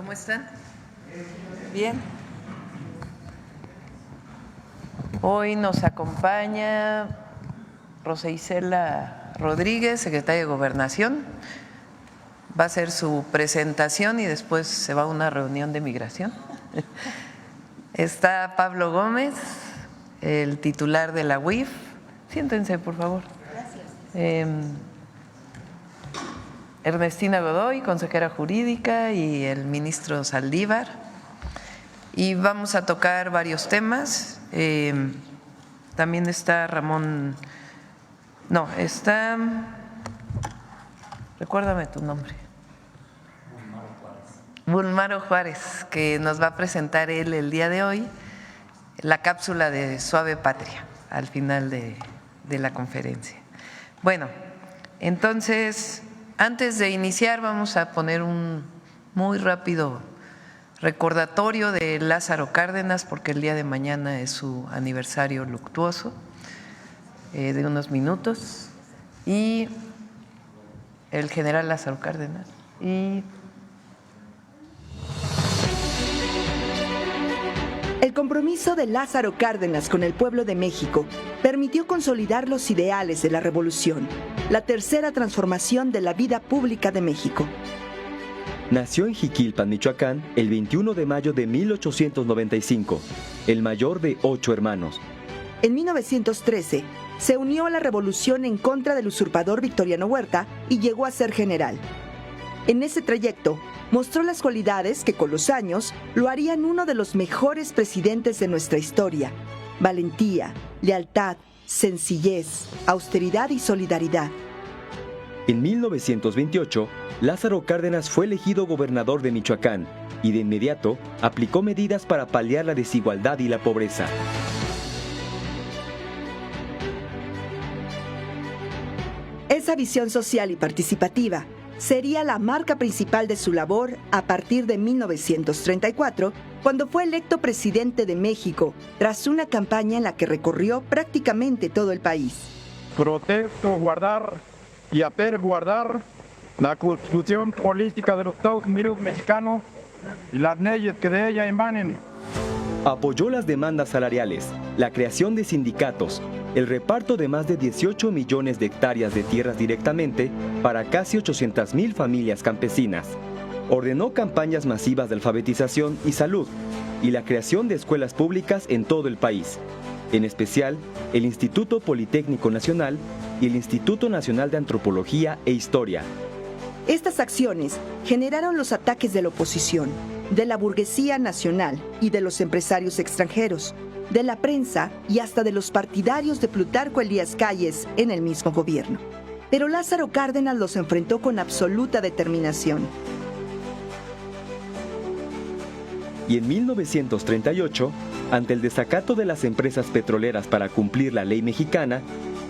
¿Cómo están? Bien. Hoy nos acompaña Rosa Isela Rodríguez, secretaria de Gobernación. Va a hacer su presentación y después se va a una reunión de migración. Está Pablo Gómez, el titular de la UIF. Siéntense, por favor. Gracias. Ernestina Godoy, consejera jurídica, y el ministro Saldívar. Y vamos a tocar varios temas. También está recuérdame tu nombre. Bulmaro Juárez, que nos va a presentar él el día de hoy la cápsula de Suave Patria al final de la conferencia. Bueno, entonces, antes de iniciar vamos a poner un muy rápido recordatorio de Lázaro Cárdenas, porque el día de mañana es su aniversario luctuoso, de unos minutos, y el general Lázaro Cárdenas. El compromiso de Lázaro Cárdenas con el pueblo de México permitió consolidar los ideales de la revolución, la tercera transformación de la vida pública de México. Nació en Jiquilpan, Michoacán, el 21 de mayo de 1895, el mayor de 8 hermanos. En 1913, se unió a la revolución en contra del usurpador Victoriano Huerta y llegó a ser general. En ese trayecto, mostró las cualidades que con los años lo harían uno de los mejores presidentes de nuestra historia: valentía, lealtad, sencillez, austeridad y solidaridad. En 1928, Lázaro Cárdenas fue elegido gobernador de Michoacán y de inmediato aplicó medidas para paliar la desigualdad y la pobreza. Esa visión social y participativa sería la marca principal de su labor a partir de 1934, cuando fue electo presidente de México, tras una campaña en la que recorrió prácticamente todo el país. Protesto guardar y hacer guardar la Constitución política de los Estados Unidos mexicanos y las leyes que de ella emanen. Apoyó las demandas salariales, la creación de sindicatos, el reparto de más de 18 millones de hectáreas de tierras directamente para casi 800,000 familias campesinas. Ordenó campañas masivas de alfabetización y salud y la creación de escuelas públicas en todo el país, en especial el Instituto Politécnico Nacional y el Instituto Nacional de Antropología e Historia. Estas acciones generaron los ataques de la oposición, de la burguesía nacional y de los empresarios extranjeros, de la prensa y hasta de los partidarios de Plutarco Elías Calles en el mismo gobierno. Pero Lázaro Cárdenas los enfrentó con absoluta determinación. Y en 1938, ante el desacato de las empresas petroleras para cumplir la ley mexicana,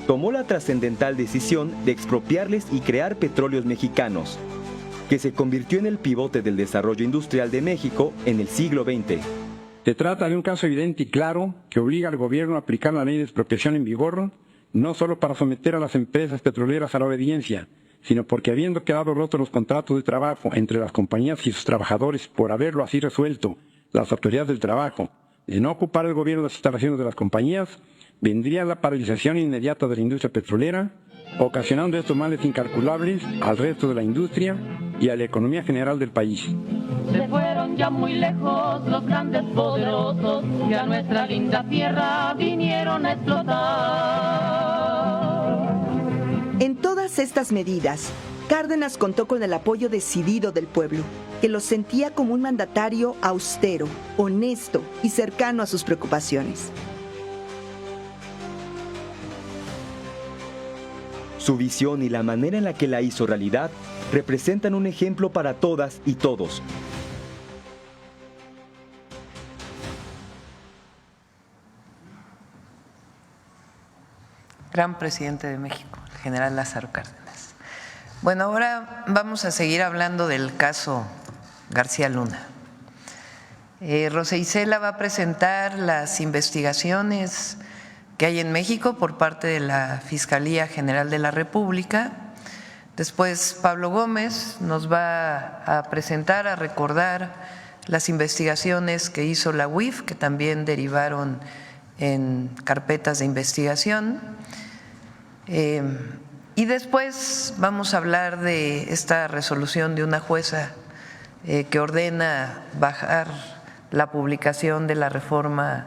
tomó la trascendental decisión de expropiarles y crear Petróleos Mexicanos, que se convirtió en el pivote del desarrollo industrial de México en el siglo XX. Se trata de un caso evidente y claro que obliga al gobierno a aplicar la ley de expropiación en vigor, no solo para someter a las empresas petroleras a la obediencia, sino porque habiendo quedado rotos los contratos de trabajo entre las compañías y sus trabajadores por haberlo así resuelto las autoridades del trabajo, de no ocupar el gobierno las instalaciones de las compañías, vendría la paralización inmediata de la industria petrolera, ocasionando estos males incalculables al resto de la industria y a la economía general del país. Se fueron ya muy lejos los grandes poderosos que a nuestra linda tierra vinieron a explotar. En todas estas medidas, Cárdenas contó con el apoyo decidido del pueblo, que lo sentía como un mandatario austero, honesto y cercano a sus preocupaciones. Su visión y la manera en la que la hizo realidad representan un ejemplo para todas y todos. Gran presidente de México, el general Lázaro Cárdenas. Bueno, ahora vamos a seguir hablando del caso García Luna. Rosa Isela va a presentar las investigaciones que hay en México por parte de la Fiscalía General de la República Después Pablo Gómez nos va a presentar, a recordar las investigaciones que hizo la UIF, que también derivaron en carpetas de investigación. Y después vamos a hablar de esta resolución de una jueza que ordena bajar la publicación de la reforma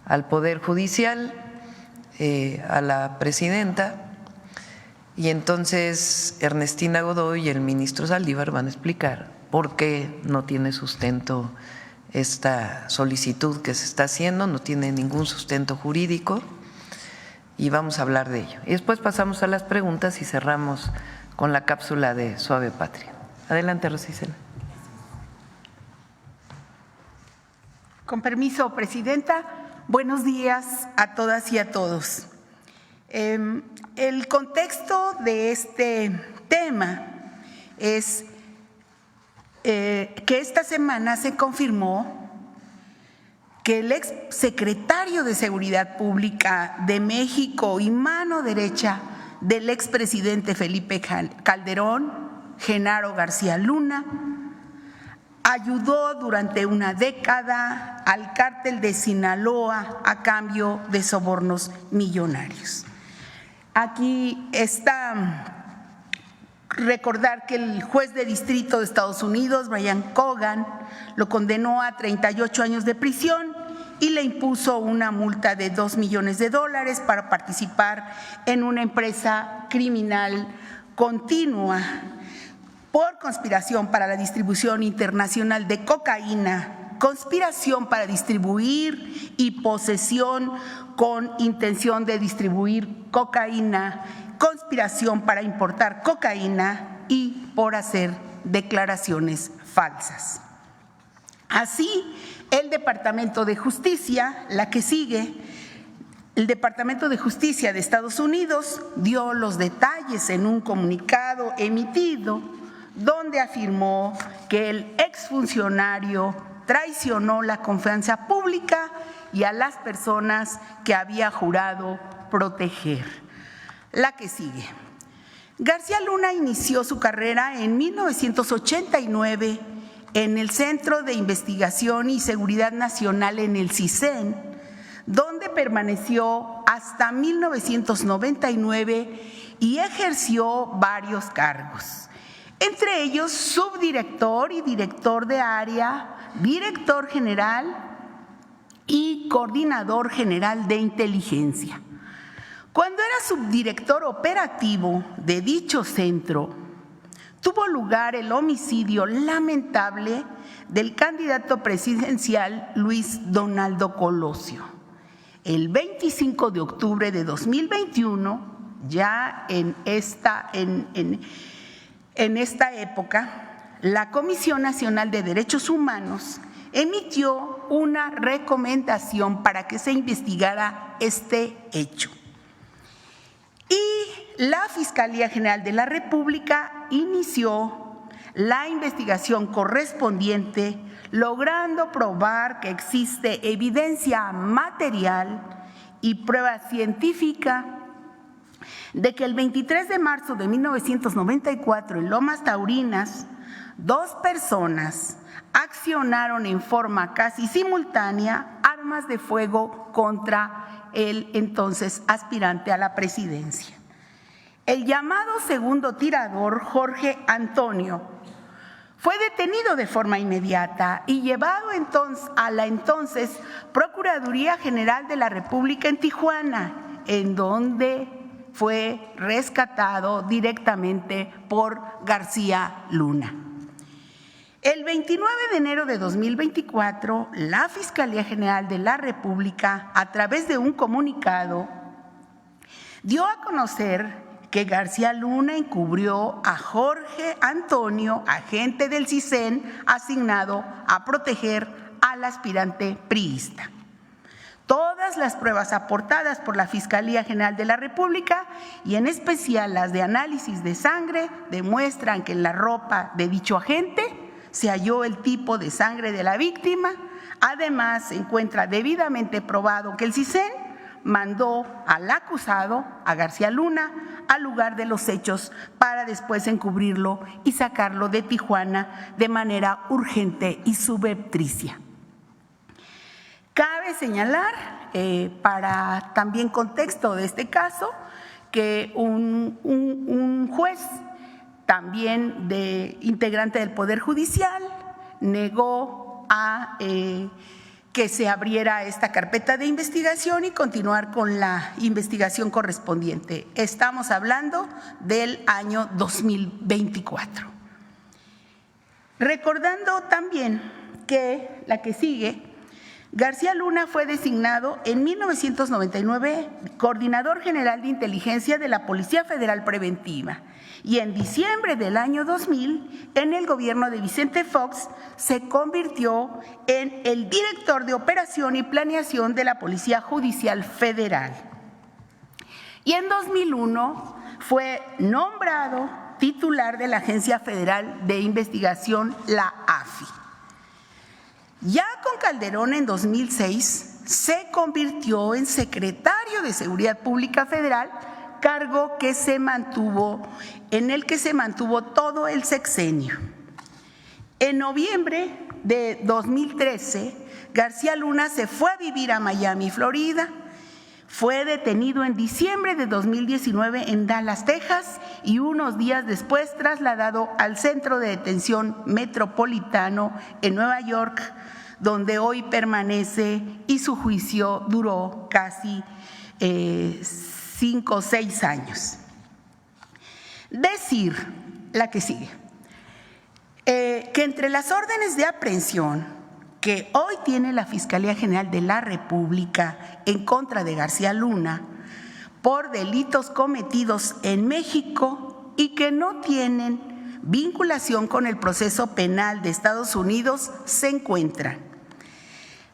al Poder Judicial a la presidenta, y entonces Ernestina Godoy y el ministro Saldívar van a explicar por qué no tiene sustento esta solicitud que se está haciendo, no tiene ningún sustento jurídico, y vamos a hablar de ello. Y después pasamos a las preguntas y cerramos con la cápsula de Suave Patria. Adelante, Rosa Isela. Con permiso, Presidenta. Buenos días a todas y a todos. El contexto de este tema es que esta semana se confirmó que el ex secretario de Seguridad Pública de México y mano derecha del expresidente Felipe Calderón, Genaro García Luna, ayudó durante una década al cártel de Sinaloa a cambio de sobornos millonarios. Aquí está recordar que el juez de distrito de Estados Unidos, Brian Cogan, lo condenó a 38 años de prisión y le impuso una multa de $2 millones para participar en una empresa criminal continua por conspiración para la distribución internacional de cocaína, conspiración para distribuir y posesión con intención de distribuir cocaína, conspiración para importar cocaína y por hacer declaraciones falsas. Así, el Departamento de Justicia, la que sigue, el Departamento de Justicia de Estados Unidos dio los detalles en un comunicado emitido donde afirmó que el exfuncionario traicionó la confianza pública y a las personas que había jurado proteger. La que sigue. García Luna inició su carrera en 1989 en el Centro de Investigación y Seguridad Nacional en el CISEN, donde permaneció hasta 1999 y ejerció varios cargos, entre ellos subdirector y director de área, director general y coordinador general de inteligencia. Cuando era subdirector operativo de dicho centro, tuvo lugar el homicidio lamentable del candidato presidencial Luis Donaldo Colosio. El 25 de octubre de 2021, ya en esta época, la Comisión Nacional de Derechos Humanos emitió una recomendación para que se investigara este hecho. Y la Fiscalía General de la República inició la investigación correspondiente, logrando probar que existe evidencia material y prueba científica de que el 23 de marzo de 1994 en Lomas Taurinas, 2 personas accionaron en forma casi simultánea armas de fuego contra el entonces aspirante a la presidencia. El llamado segundo tirador, Jorge Antonio, fue detenido de forma inmediata y llevado entonces a la entonces Procuraduría General de la República en Tijuana, en donde fue rescatado directamente por García Luna. El 29 de enero de 2024, la Fiscalía General de la República, a través de un comunicado, dio a conocer que García Luna encubrió a Jorge Antonio, agente del CISEN, asignado a proteger al aspirante priista. Todas las pruebas aportadas por la Fiscalía General de la República, y en especial las de análisis de sangre, demuestran que en la ropa de dicho agente se halló el tipo de sangre de la víctima. Además, se encuentra debidamente probado que el CISEN mandó al acusado, a García Luna, al lugar de los hechos para después encubrirlo y sacarlo de Tijuana de manera urgente y subrepticia. Cabe señalar, para también contexto de este caso, que un juez, también integrante del Poder Judicial, negó a que se abriera esta carpeta de investigación y continuar con la investigación correspondiente. Estamos hablando del año 2024. Recordando también que la que sigue, García Luna fue designado en 1999 Coordinador General de Inteligencia de la Policía Federal Preventiva y en diciembre del año 2000, en el gobierno de Vicente Fox, se convirtió en el Director de Operación y Planeación de la Policía Judicial Federal. Y en 2001 fue nombrado titular de la Agencia Federal de Investigación, la AFI. Ya con Calderón en 2006 se convirtió en secretario de Seguridad Pública Federal, cargo en el que se mantuvo todo el sexenio. En noviembre de 2013, García Luna se fue a vivir a Miami, Florida. Fue detenido en diciembre de 2019 en Dallas, Texas, y unos días después trasladado al Centro de Detención Metropolitano en Nueva York, donde hoy permanece, y su juicio duró casi 5 o 6 años. Decir, la que sigue, que entre las órdenes de aprehensión que hoy tiene la Fiscalía General de la República en contra de García Luna por delitos cometidos en México y que no tienen vinculación con el proceso penal de Estados Unidos, se encuentran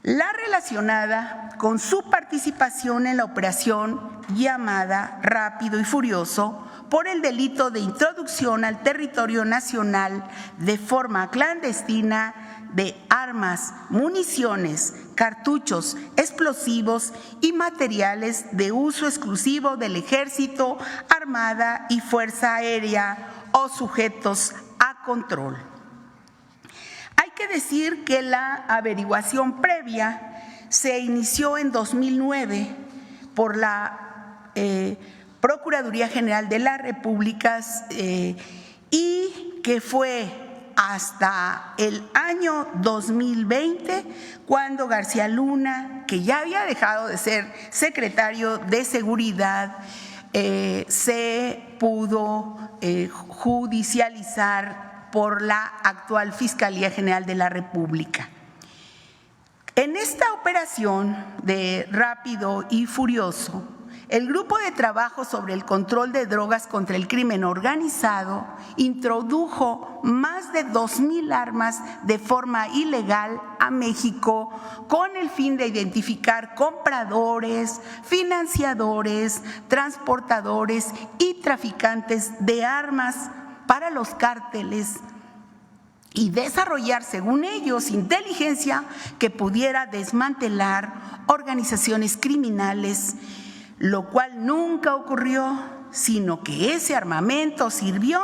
la relacionada con su participación en la operación llamada Rápido y Furioso por el delito de introducción al territorio nacional de forma clandestina de armas, municiones, cartuchos, explosivos y materiales de uso exclusivo del Ejército, Armada y Fuerza Aérea o sujetos a control. Hay que decir que la averiguación previa se inició en 2009 por la Procuraduría General de la República y que fue hasta el año 2020 cuando García Luna, que ya había dejado de ser secretario de Seguridad, se pudo judicializar por la actual Fiscalía General de la República. En esta operación de Rápido y Furioso, el Grupo de Trabajo sobre el Control de Drogas contra el Crimen Organizado introdujo más de 2,000 armas de forma ilegal a México con el fin de identificar compradores, financiadores, transportadores y traficantes de armas para los cárteles y desarrollar, según ellos, inteligencia que pudiera desmantelar organizaciones criminales, lo cual nunca ocurrió, sino que ese armamento sirvió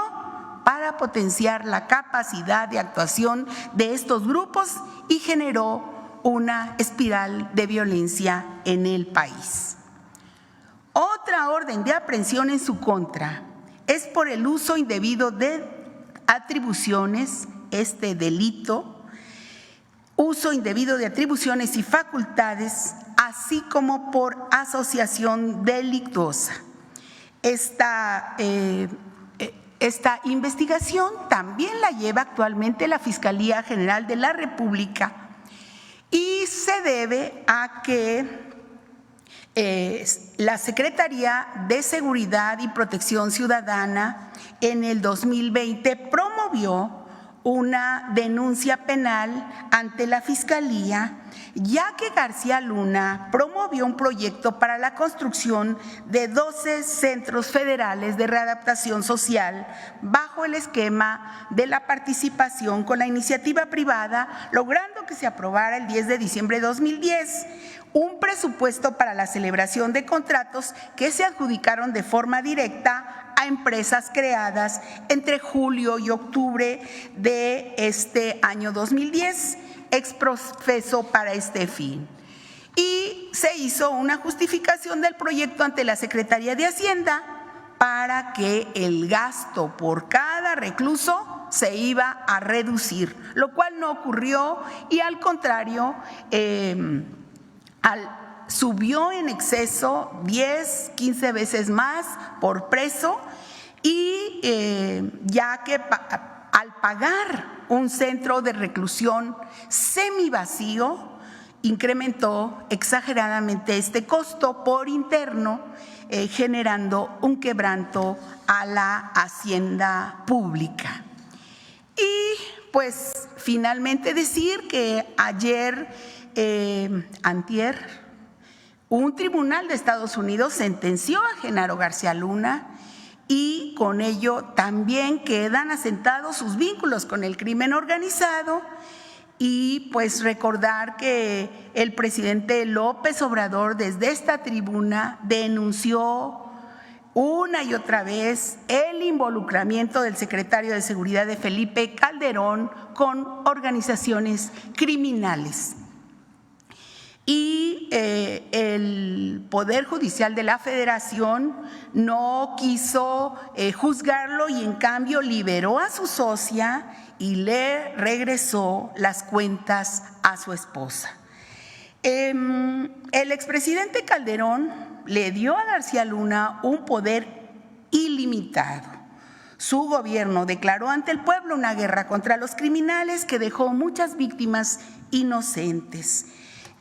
para potenciar la capacidad de actuación de estos grupos y generó una espiral de violencia en el país. Otra orden de aprehensión en su contra es por el uso indebido de atribuciones, este delito, uso indebido de atribuciones y facultades, así como por asociación delictuosa. Esta investigación también la lleva actualmente la Fiscalía General de la República y se debe a que la Secretaría de Seguridad y Protección Ciudadana en el 2020 promovió una denuncia penal ante la Fiscalía, ya que García Luna promovió un proyecto para la construcción de 12 centros federales de readaptación social bajo el esquema de la participación con la iniciativa privada, logrando que se aprobara el 10 de diciembre de 2010 un presupuesto para la celebración de contratos que se adjudicaron de forma directa a empresas creadas entre julio y octubre de este año 2010, exprofeso para este fin. Y se hizo una justificación del proyecto ante la Secretaría de Hacienda para que el gasto por cada recluso se iba a reducir, lo cual no ocurrió y al contrario, subió en exceso 10, 15 veces más por preso y ya que al pagar un centro de reclusión semivacío, incrementó exageradamente este costo por interno, generando un quebranto a la hacienda pública. Y pues finalmente decir que antier, un tribunal de Estados Unidos sentenció a Genaro García Luna y con ello también quedan asentados sus vínculos con el crimen organizado. Y pues recordar que el presidente López Obrador desde esta tribuna denunció una y otra vez el involucramiento del secretario de Seguridad de Felipe Calderón con organizaciones criminales. Y el Poder Judicial de la Federación no quiso juzgarlo y en cambio liberó a su socia y le regresó las cuentas a su esposa. El expresidente Calderón le dio a García Luna un poder ilimitado. Su gobierno declaró ante el pueblo una guerra contra los criminales que dejó muchas víctimas inocentes.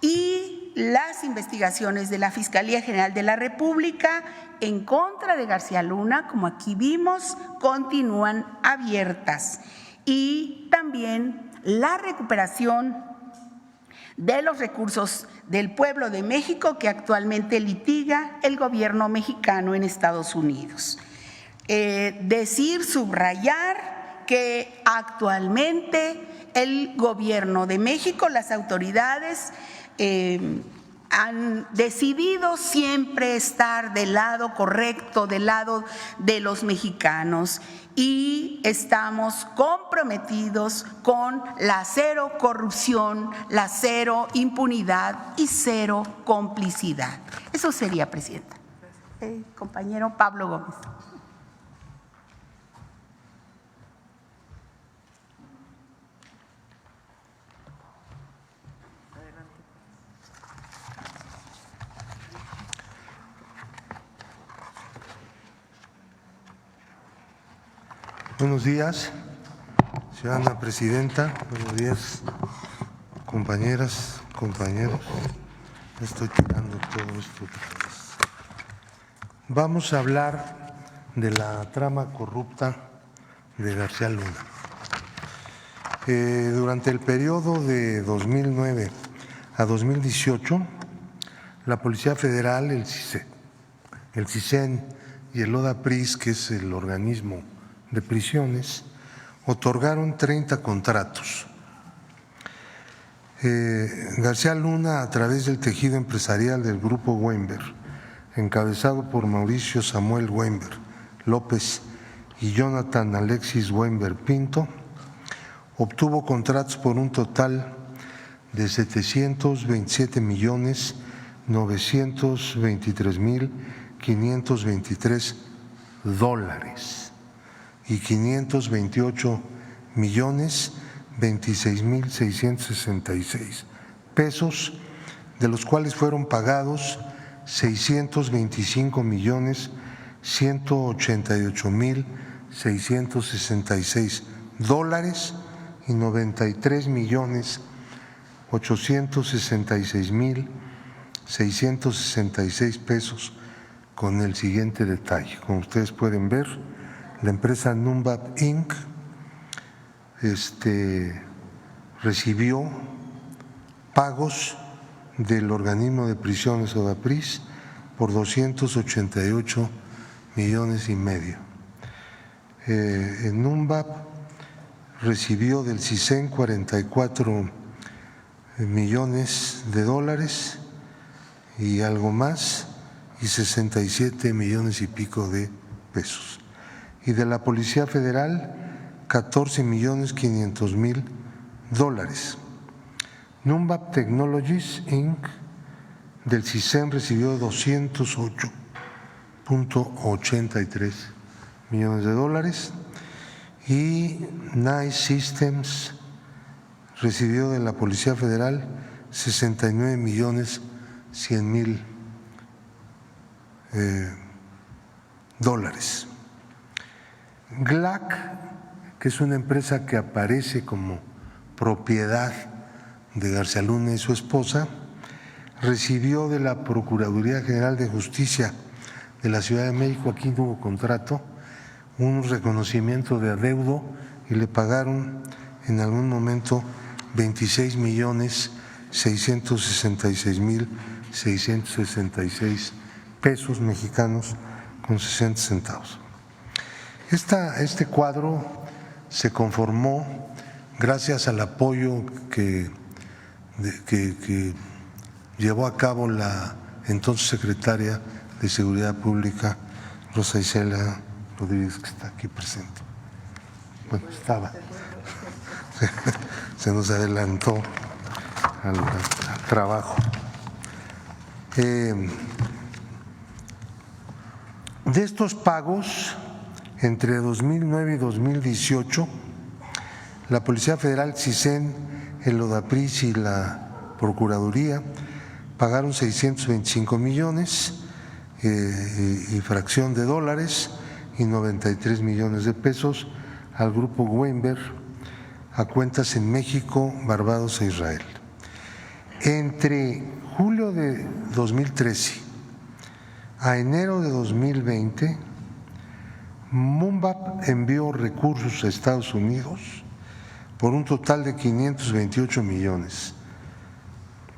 Y las investigaciones de la Fiscalía General de la República en contra de García Luna, como aquí vimos, continúan abiertas. Y también la recuperación de los recursos del pueblo de México que actualmente litiga el gobierno mexicano en Estados Unidos. Subrayar que actualmente el gobierno de México, las autoridades, han decidido siempre estar del lado correcto, del lado de los mexicanos, y estamos comprometidos con la cero corrupción, la cero impunidad y cero complicidad. Eso sería, Presidenta. Compañero Pablo Gómez. Buenos días, ciudadana presidenta. Buenos días, compañeras, compañeros. Estoy tirando todo esto. Vamos a hablar de la trama corrupta de García Luna. Durante el periodo de 2009 a 2018, la Policía Federal, el CISEN y el ODAPRIS, que es el organismo de prisiones, otorgaron 30 contratos. García Luna, a través del tejido empresarial del Grupo Weinberg, encabezado por Mauricio Samuel Weinberg López y Jonathan Alexis Weinberg Pinto, obtuvo contratos por un total de $727,923,523 y 528,026,666 pesos, de los cuales fueron pagados 625,188,666 dólares y 93,866,666 pesos, con el siguiente detalle. Como ustedes pueden ver, la empresa Numbab Inc. recibió pagos del organismo de prisiones Odapris por 288,5 millones. En NUMBAP recibió del CISEN 44 millones de dólares y algo más, y 67 millones y pico de pesos. Y de la Policía Federal, 14,5 millones. NUMBAP Technologies Inc. del CISEN recibió 208,83 millones de dólares y NICE Systems recibió de la Policía Federal 69,100,000 dólares. GLAC, que es una empresa que aparece como propiedad de García Luna y su esposa, recibió de la Procuraduría General de Justicia de la Ciudad de México, aquí no hubo contrato, un reconocimiento de adeudo y le pagaron en algún momento 26,666,666 pesos mexicanos con 60 centavos. Este cuadro se conformó gracias al apoyo que llevó a cabo la entonces secretaria de Seguridad Pública, Rosa Isela Rodríguez, que está aquí presente. Bueno, estaba. Se nos adelantó al trabajo. De estos pagos, entre 2009 y 2018, la Policía Federal, CISEN, el Odapris y la Procuraduría pagaron 625 millones y fracción de dólares y 93 millones de pesos al grupo Weinberg a cuentas en México, Barbados e Israel. Entre julio de 2013 a enero de 2020, NUMBAP envió recursos a Estados Unidos por un total de 528 millones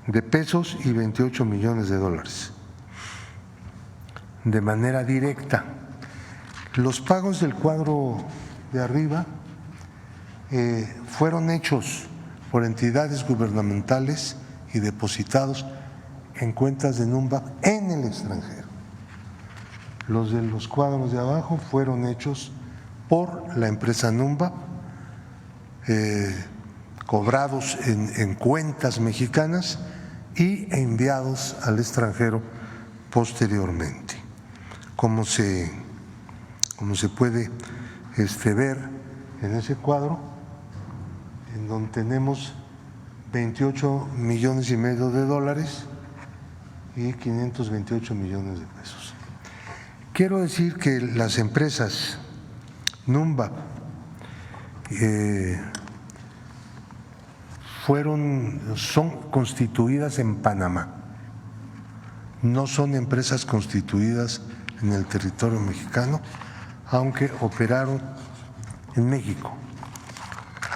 de pesos y 28 millones de dólares de manera directa. Los pagos del cuadro de arriba fueron hechos por entidades gubernamentales y depositados en cuentas de NUMBAP en el extranjero. Los de los cuadros de abajo fueron hechos por la empresa NUMBAP, cobrados en cuentas mexicanas y enviados al extranjero posteriormente. Como se puede ver en ese cuadro, en donde tenemos 28,5 millones de dólares y 528 millones de pesos. Quiero decir que las empresas NUMBAP son constituidas en Panamá, no son empresas constituidas en el territorio mexicano, aunque operaron en México.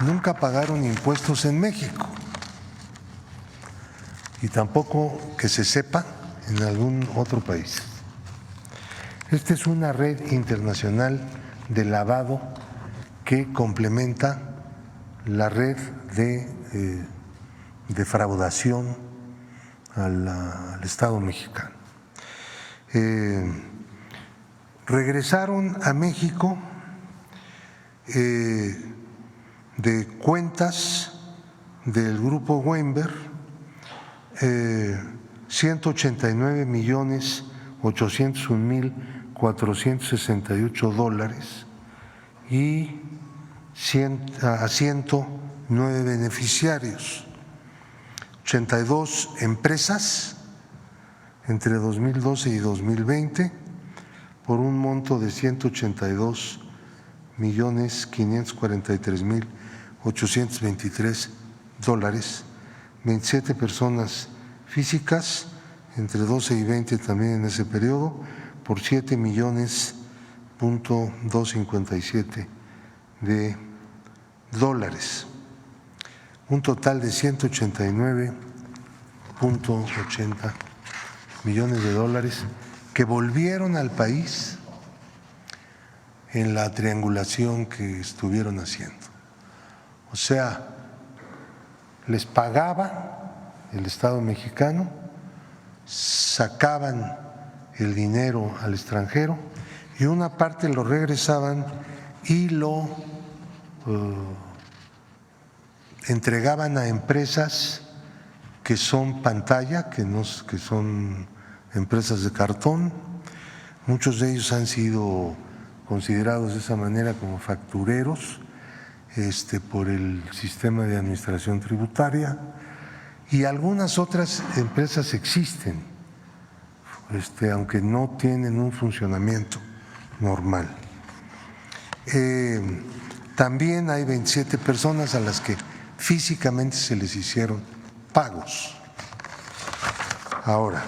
Nunca pagaron impuestos en México y tampoco que se sepa en algún otro país. Esta es una red internacional de lavado que complementa la red de defraudación al Estado mexicano. Regresaron a México de cuentas del grupo Weinberg 189,801,468 dólares y a 109 beneficiarios, 82 empresas entre 2012 y 2020 por un monto de 182,543,823 dólares, 27 personas físicas entre 12 y 20 también en ese periodo por 7,257 millones un total de 189.80 millones de dólares que volvieron al país en la triangulación que estuvieron haciendo. O sea, les pagaba el Estado mexicano, sacaban el dinero al extranjero y una parte lo regresaban y lo entregaban a empresas que son pantalla, que son empresas de cartón. Muchos de ellos han sido considerados de esa manera como factureros por el sistema de administración tributaria, y algunas otras empresas existen, aunque no tienen un funcionamiento normal. También hay 27 personas a las que físicamente se les hicieron pagos. Ahora,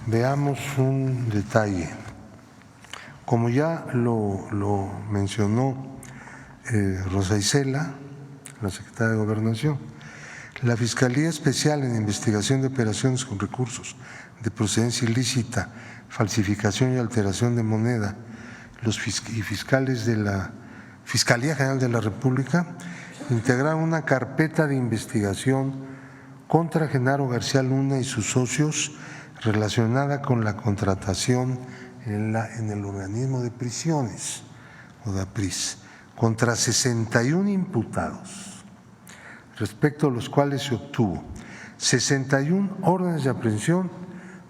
veamos un detalle. Como ya lo mencionó Rosa Isela, la secretaria de Gobernación, la Fiscalía Especial en Investigación de Operaciones con Recursos de Procedencia Ilícita, Falsificación y Alteración de Moneda, y fiscales de la Fiscalía General de la República integraron una carpeta de investigación contra Genaro García Luna y sus socios relacionada con la contratación en el organismo de prisiones, ODAPRIS, contra 61 imputados, respecto a los cuales se obtuvo 61 órdenes de aprehensión,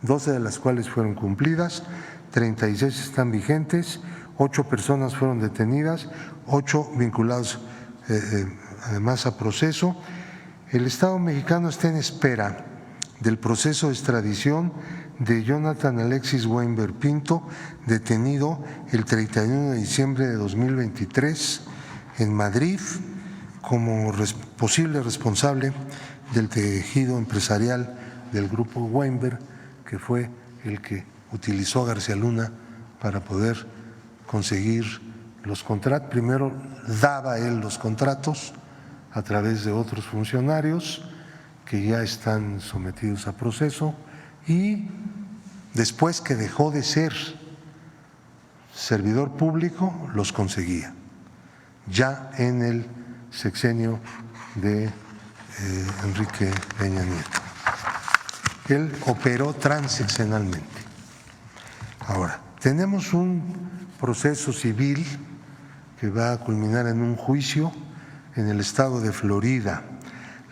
12 de las cuales fueron cumplidas, 36 están vigentes, 8 personas fueron detenidas, 8 vinculados además a proceso. El Estado mexicano está en espera del proceso de extradición de Jonathan Alexis Weinberg Pinto, detenido el 31 de diciembre de 2023 en Madrid como posible responsable del tejido empresarial del grupo Weinberg, que fue el que utilizó a García Luna para poder conseguir los contratos. Primero daba él los contratos a través de otros funcionarios que ya están sometidos a proceso, y después que dejó de ser servidor público los conseguía, ya en el sexenio de Enrique Peña Nieto. Él operó transeccionalmente. Ahora, tenemos un proceso civil que va a culminar en un juicio en el estado de Florida.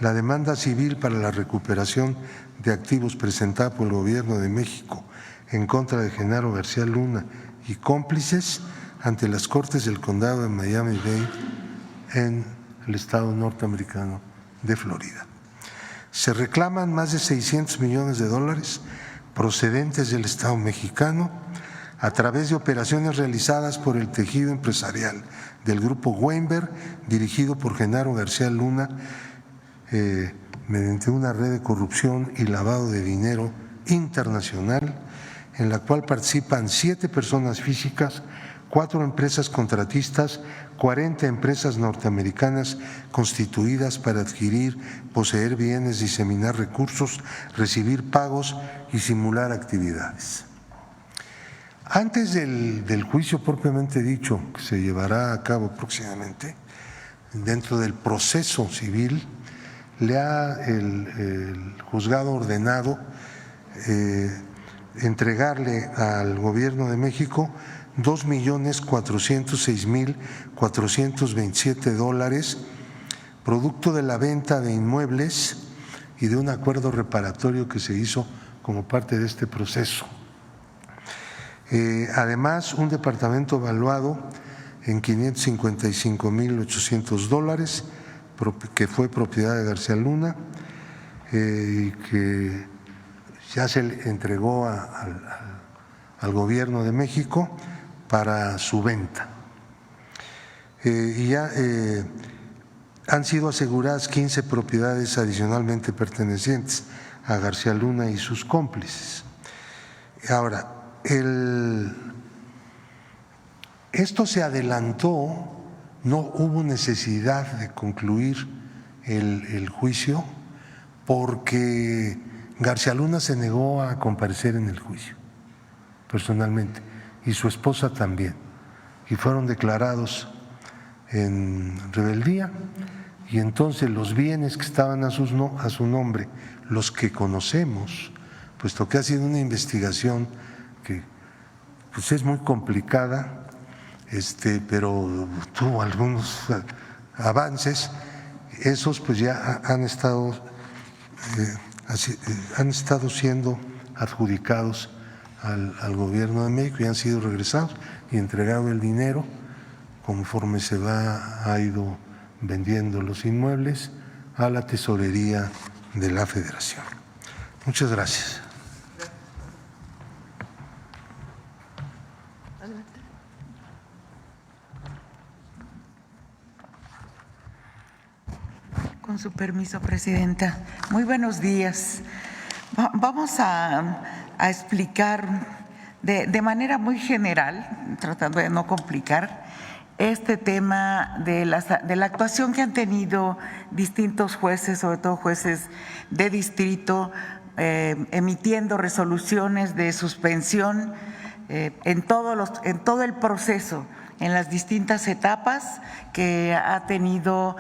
La demanda civil para la recuperación de activos presentada por el Gobierno de México en contra de Genaro García Luna y cómplices ante las Cortes del Condado de Miami-Dade en el estado norteamericano de Florida. Se reclaman más de 600 millones de dólares procedentes del Estado mexicano a través de operaciones realizadas por el tejido empresarial del grupo Weinberg, dirigido por Genaro García Luna, mediante una red de corrupción y lavado de dinero internacional, en la cual participan 7 personas físicas, 4 empresas contratistas, 40 empresas norteamericanas constituidas para adquirir, poseer bienes, diseminar recursos, recibir pagos y simular actividades. Antes del juicio propiamente dicho, que se llevará a cabo próximamente, dentro del proceso civil, le ha el juzgado ordenado entregarle al Gobierno de México $2,406,427, producto de la venta de inmuebles y de un acuerdo reparatorio que se hizo como parte de este proceso. Además, un departamento valuado en $555,800, que fue propiedad de García Luna y que ya se le entregó al Gobierno de México para su venta. Y ya han sido aseguradas 15 propiedades adicionalmente pertenecientes a García Luna y sus cómplices. Ahora, esto se adelantó no hubo necesidad de concluir el juicio porque García Luna se negó a comparecer en el juicio personalmente y su esposa también, y fueron declarados en rebeldía, y entonces los bienes que estaban a su nombre, los que conocemos, puesto que ha sido una investigación que pues es muy complicada, pero tuvo algunos avances, esos pues ya han estado siendo adjudicados al gobierno de México y han sido regresados y entregado el dinero conforme ha ido vendiendo los inmuebles a la tesorería de la Federación. Muchas gracias. Con su permiso, Presidenta. Muy buenos días. Vamos a explicar de manera muy general, tratando de no complicar, este tema de la actuación que han tenido distintos jueces, sobre todo jueces de distrito, emitiendo resoluciones de suspensión en todo el proceso, en las distintas etapas que ha tenido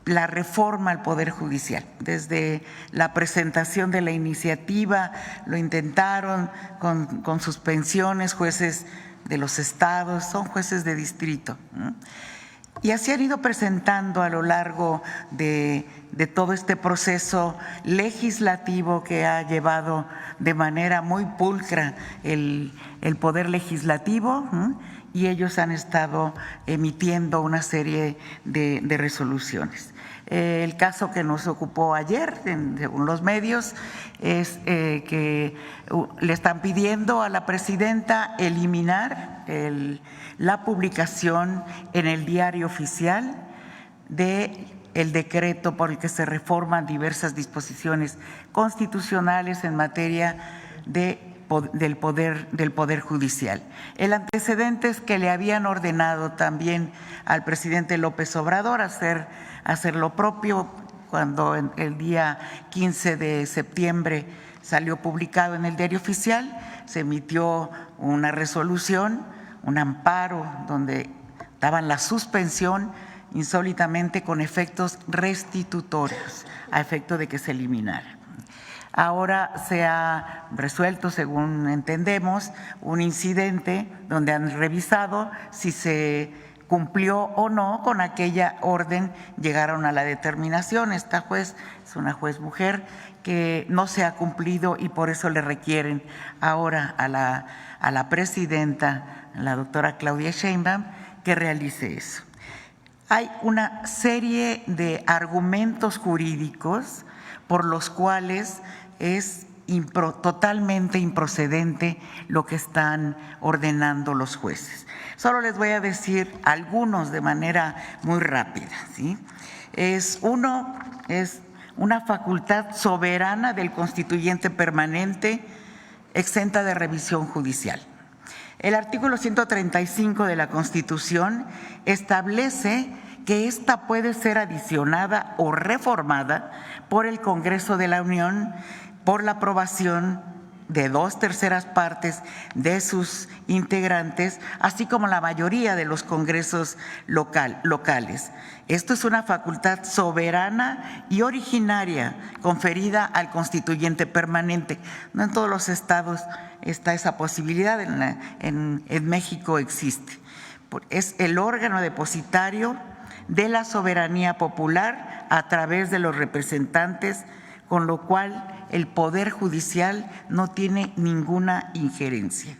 la reforma al Poder Judicial. Desde la presentación de la iniciativa lo intentaron con suspensiones, jueces de los estados, son jueces de distrito. Y así han ido presentando a lo largo de todo este proceso legislativo que ha llevado de manera muy pulcra el Poder Legislativo, y ellos han estado emitiendo una serie de resoluciones. El caso que nos ocupó ayer, según los medios, es que le están pidiendo a la presidenta eliminar la publicación en el Diario Oficial del decreto por el que se reforman diversas disposiciones constitucionales en materia del Poder Judicial. El antecedente es que le habían ordenado también al presidente López Obrador hacer lo propio cuando el día 15 de septiembre salió publicado en el Diario Oficial, se emitió una resolución, un amparo donde daban la suspensión insólitamente con efectos restitutorios, a efecto de que se eliminara. Ahora se ha resuelto, según entendemos, un incidente donde han revisado si se cumplió o no con aquella orden, llegaron a la determinación. Esta juez es una juez mujer que no se ha cumplido y por eso le requieren ahora a la presidenta, la doctora Claudia Sheinbaum, que realice eso. Hay una serie de argumentos jurídicos por los cuales es totalmente improcedente lo que están ordenando los jueces. Solo les voy a decir algunos de manera muy rápida, ¿sí? Uno es una facultad soberana del constituyente permanente exenta de revisión judicial. El artículo 135 de la Constitución establece que ésta puede ser adicionada o reformada por el Congreso de la Unión por la aprobación de 2/3 partes de sus integrantes, así como la mayoría de los congresos locales. Esto es una facultad soberana y originaria conferida al constituyente permanente. No en todos los estados está esa posibilidad, en México existe. Es el órgano depositario de la soberanía popular a través de los representantes, con lo cual el Poder Judicial no tiene ninguna injerencia.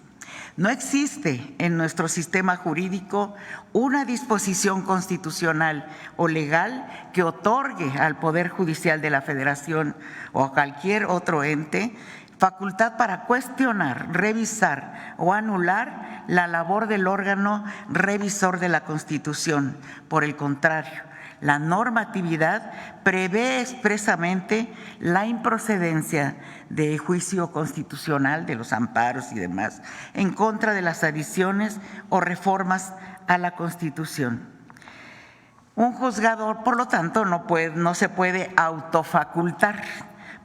No existe en nuestro sistema jurídico una disposición constitucional o legal que otorgue al Poder Judicial de la Federación o a cualquier otro ente facultad para cuestionar, revisar o anular la labor del órgano revisor de la Constitución. Por el contrario, la normatividad prevé expresamente la improcedencia de juicio constitucional, de los amparos y demás, en contra de las adiciones o reformas a la Constitución. Un juzgador, por lo tanto, no se puede autofacultar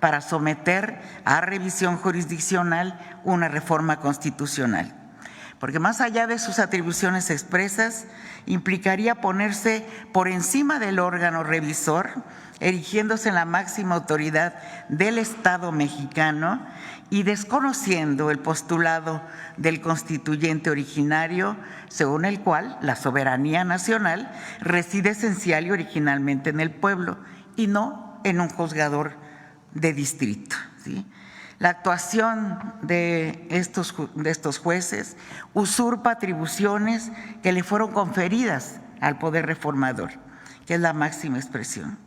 para someter a revisión jurisdiccional una reforma constitucional, porque más allá de sus atribuciones expresas, implicaría ponerse por encima del órgano revisor, erigiéndose en la máxima autoridad del Estado mexicano y desconociendo el postulado del constituyente originario, según el cual la soberanía nacional reside esencial y originalmente en el pueblo y no en un juzgador de distrito, ¿sí? La actuación de estos jueces usurpa atribuciones que le fueron conferidas al poder reformador, que es la máxima expresión.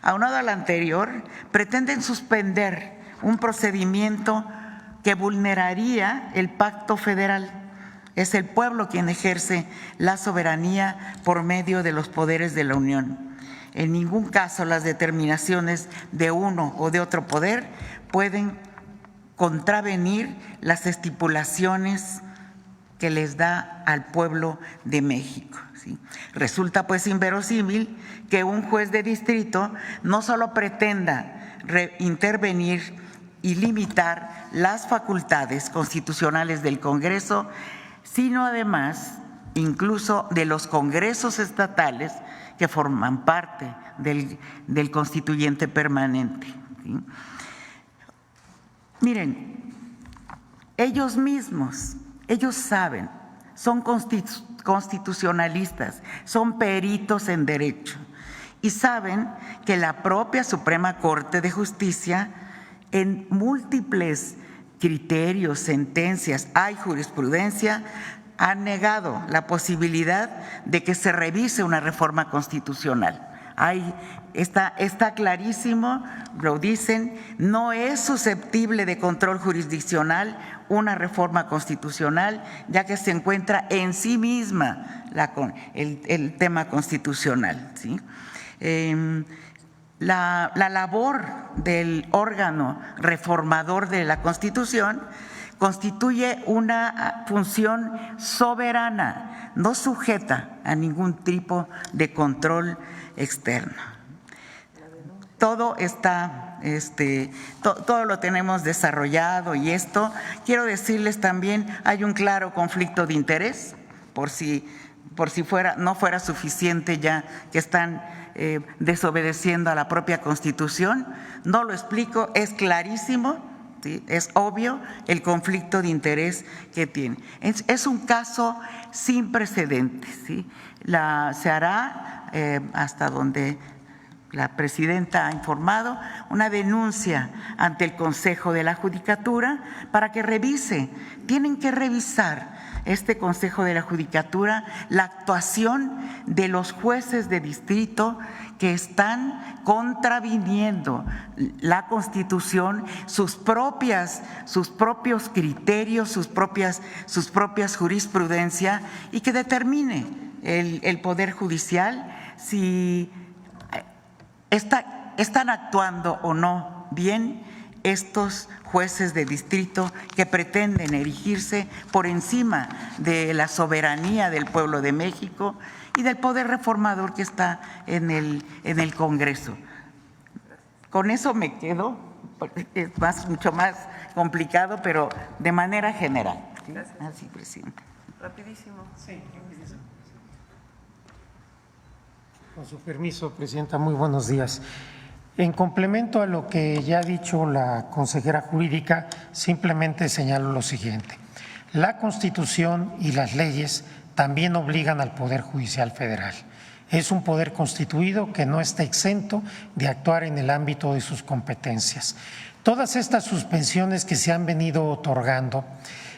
Aunado a lo anterior, pretenden suspender un procedimiento que vulneraría el pacto federal. Es el pueblo quien ejerce la soberanía por medio de los poderes de la Unión. En ningún caso las determinaciones de uno o de otro poder pueden contravenir las estipulaciones que les da al pueblo de México, ¿sí? Resulta pues inverosímil que un juez de distrito no solo pretenda intervenir y limitar las facultades constitucionales del Congreso, sino además incluso de los congresos estatales que forman parte del constituyente permanente, ¿sí? Miren, ellos mismos, ellos saben, son constitucionalistas, son peritos en derecho y saben que la propia Suprema Corte de Justicia, en múltiples criterios, sentencias, hay jurisprudencia, ha negado la posibilidad de que se revise una reforma constitucional. Está clarísimo, lo dicen, no es susceptible de control jurisdiccional una reforma constitucional, ya que se encuentra en sí misma el tema constitucional, ¿sí? La labor del órgano reformador de la Constitución constituye una función soberana, no sujeta a ningún tipo de control externo. Todo está, todo lo tenemos desarrollado y esto, quiero decirles también, hay un claro conflicto de interés, por si no fuera suficiente ya que están desobedeciendo a la propia Constitución. No lo explico, es clarísimo, ¿sí? Es obvio el conflicto de interés que tiene. Es un caso sin precedentes, ¿sí? Se hará, hasta donde la presidenta ha informado, una denuncia ante el Consejo de la Judicatura para que revise. Tienen que revisar este Consejo de la Judicatura la actuación de los jueces de distrito que están contraviniendo la Constitución, sus propios criterios, sus propias jurisprudencia, y que determine el Poder Judicial si están actuando o no bien estos jueces de distrito que pretenden erigirse por encima de la soberanía del pueblo de México y del poder reformador que está en el Congreso. Con eso me quedo, es mucho más complicado, pero de manera general. Gracias. Así, presidente. Rapidísimo. Sí. Con su permiso, presidenta, muy buenos días. En complemento a lo que ya ha dicho la consejera jurídica, simplemente señalo lo siguiente. La Constitución y las leyes también obligan al Poder Judicial Federal. Es un poder constituido que no está exento de actuar en el ámbito de sus competencias. Todas estas suspensiones que se han venido otorgando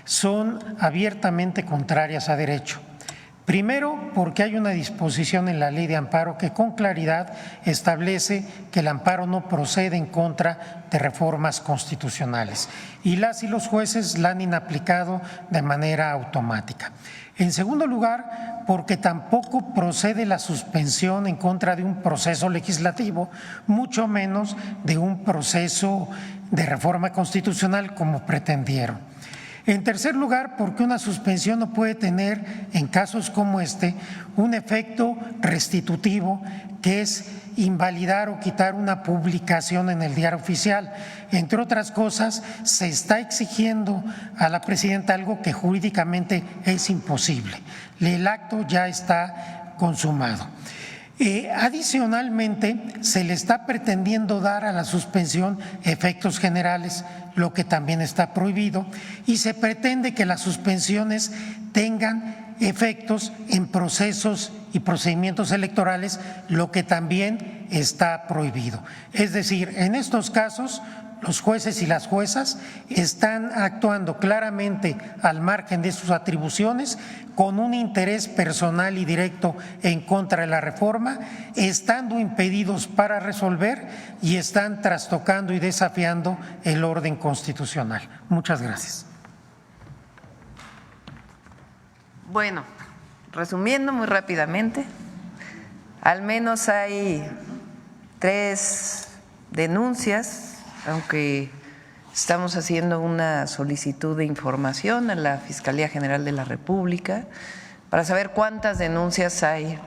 son abiertamente contrarias a derecho. Primero, porque hay una disposición en la ley de amparo que con claridad establece que el amparo no procede en contra de reformas constitucionales y las y los jueces la han inaplicado de manera automática. En segundo lugar, porque tampoco procede la suspensión en contra de un proceso legislativo, mucho menos de un proceso de reforma constitucional como pretendieron. En tercer lugar, porque una suspensión no puede tener, en casos como este, un efecto restitutivo, que es invalidar o quitar una publicación en el Diario Oficial. Entre otras cosas, se está exigiendo a la presidenta algo que jurídicamente es imposible. El acto ya está consumado. Adicionalmente, se le está pretendiendo dar a la suspensión efectos generales, lo que también está prohibido, y se pretende que las suspensiones tengan efectos en procesos y procedimientos electorales, lo que también está prohibido. Es decir, en estos casos, los jueces y las juezas están actuando claramente al margen de sus atribuciones, con un interés personal y directo en contra de la reforma, estando impedidos para resolver y están trastocando y desafiando el orden constitucional. Muchas gracias. Bueno, resumiendo muy rápidamente, al menos hay 3 denuncias, aunque estamos haciendo una solicitud de información a la Fiscalía General de la República para saber cuántas denuncias hay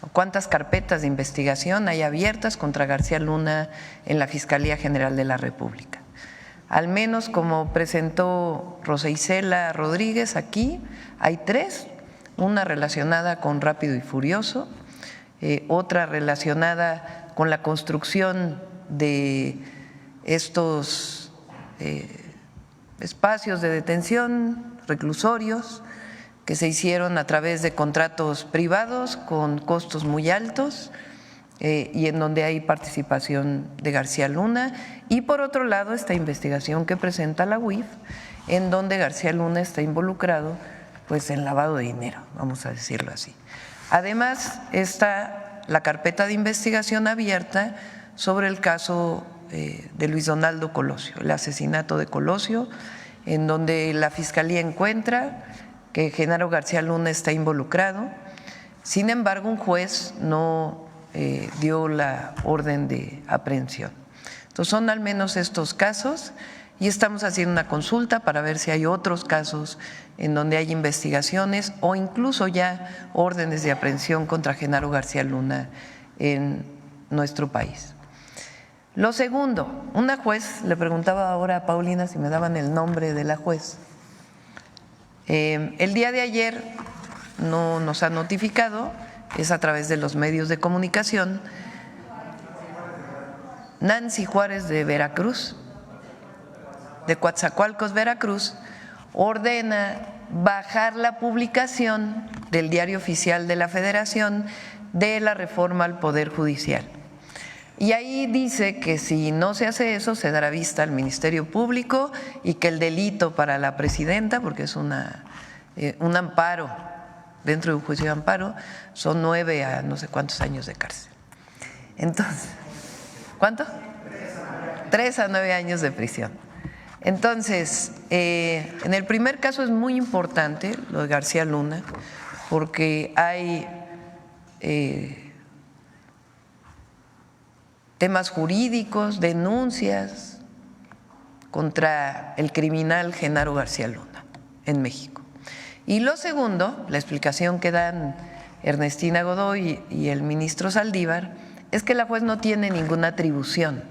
o cuántas carpetas de investigación hay abiertas contra García Luna en la Fiscalía General de la República. Al menos, como presentó Rosa Isela Rodríguez aquí, hay 3, una relacionada con Rápido y Furioso, otra relacionada con la construcción de estos espacios de detención, reclusorios, que se hicieron a través de contratos privados con costos muy altos y en donde hay participación de García Luna, y por otro lado esta investigación que presenta la UIF, en donde García Luna está involucrado pues en lavado de dinero, vamos a decirlo así. Además está la carpeta de investigación abierta sobre el caso de Luis Donaldo Colosio, el asesinato de Colosio, en donde la Fiscalía encuentra que Genaro García Luna está involucrado. Sin embargo, un juez no dio la orden de aprehensión. Entonces son al menos estos casos y estamos haciendo una consulta para ver si hay otros casos en donde hay investigaciones o incluso ya órdenes de aprehensión contra Genaro García Luna en nuestro país. Lo segundo, una juez, le preguntaba ahora a Paulina si me daban el nombre de la juez. El día de ayer no nos ha notificado, es a través de los medios de comunicación, Nancy Juárez de Veracruz, de Coatzacoalcos, Veracruz, ordena bajar la publicación del Diario Oficial de la Federación de la reforma al Poder Judicial. Y ahí dice que si no se hace eso, se dará vista al Ministerio Público y que el delito para la presidenta, porque es un amparo, dentro de un juicio de amparo, son 9 a no sé cuántos años de cárcel. Entonces, ¿cuánto? 3 a 9 años de prisión. Entonces, en el primer caso es muy importante lo de García Luna, porque hay temas jurídicos, denuncias contra el criminal Genaro García Luna en México. Y lo segundo, la explicación que dan Ernestina Godoy y el ministro Saldívar, es que la juez no tiene ninguna atribución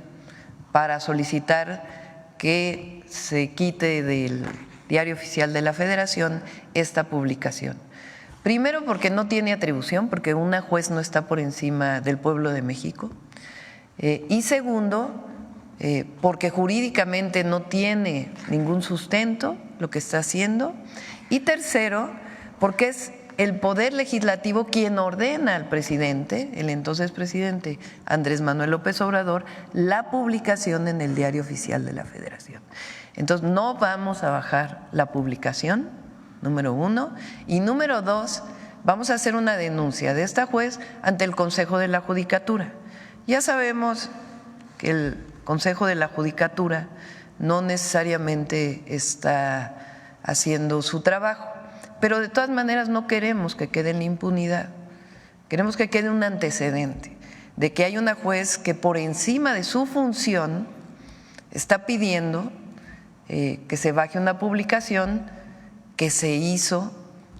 para solicitar que se quite del Diario Oficial de la Federación esta publicación. Primero, porque no tiene atribución, porque una juez no está por encima del pueblo de México. Y segundo, porque jurídicamente no tiene ningún sustento lo que está haciendo. Y tercero, porque es el Poder Legislativo quien ordena al presidente, el entonces presidente Andrés Manuel López Obrador, la publicación en el Diario Oficial de la Federación. Entonces, no vamos a bajar la publicación, número 1, y número 2, vamos a hacer una denuncia de esta juez ante el Consejo de la Judicatura. Ya sabemos que el Consejo de la Judicatura no necesariamente está haciendo su trabajo, pero de todas maneras no queremos que quede en la impunidad, queremos que quede un antecedente de que hay una juez que por encima de su función está pidiendo que se baje una publicación que se hizo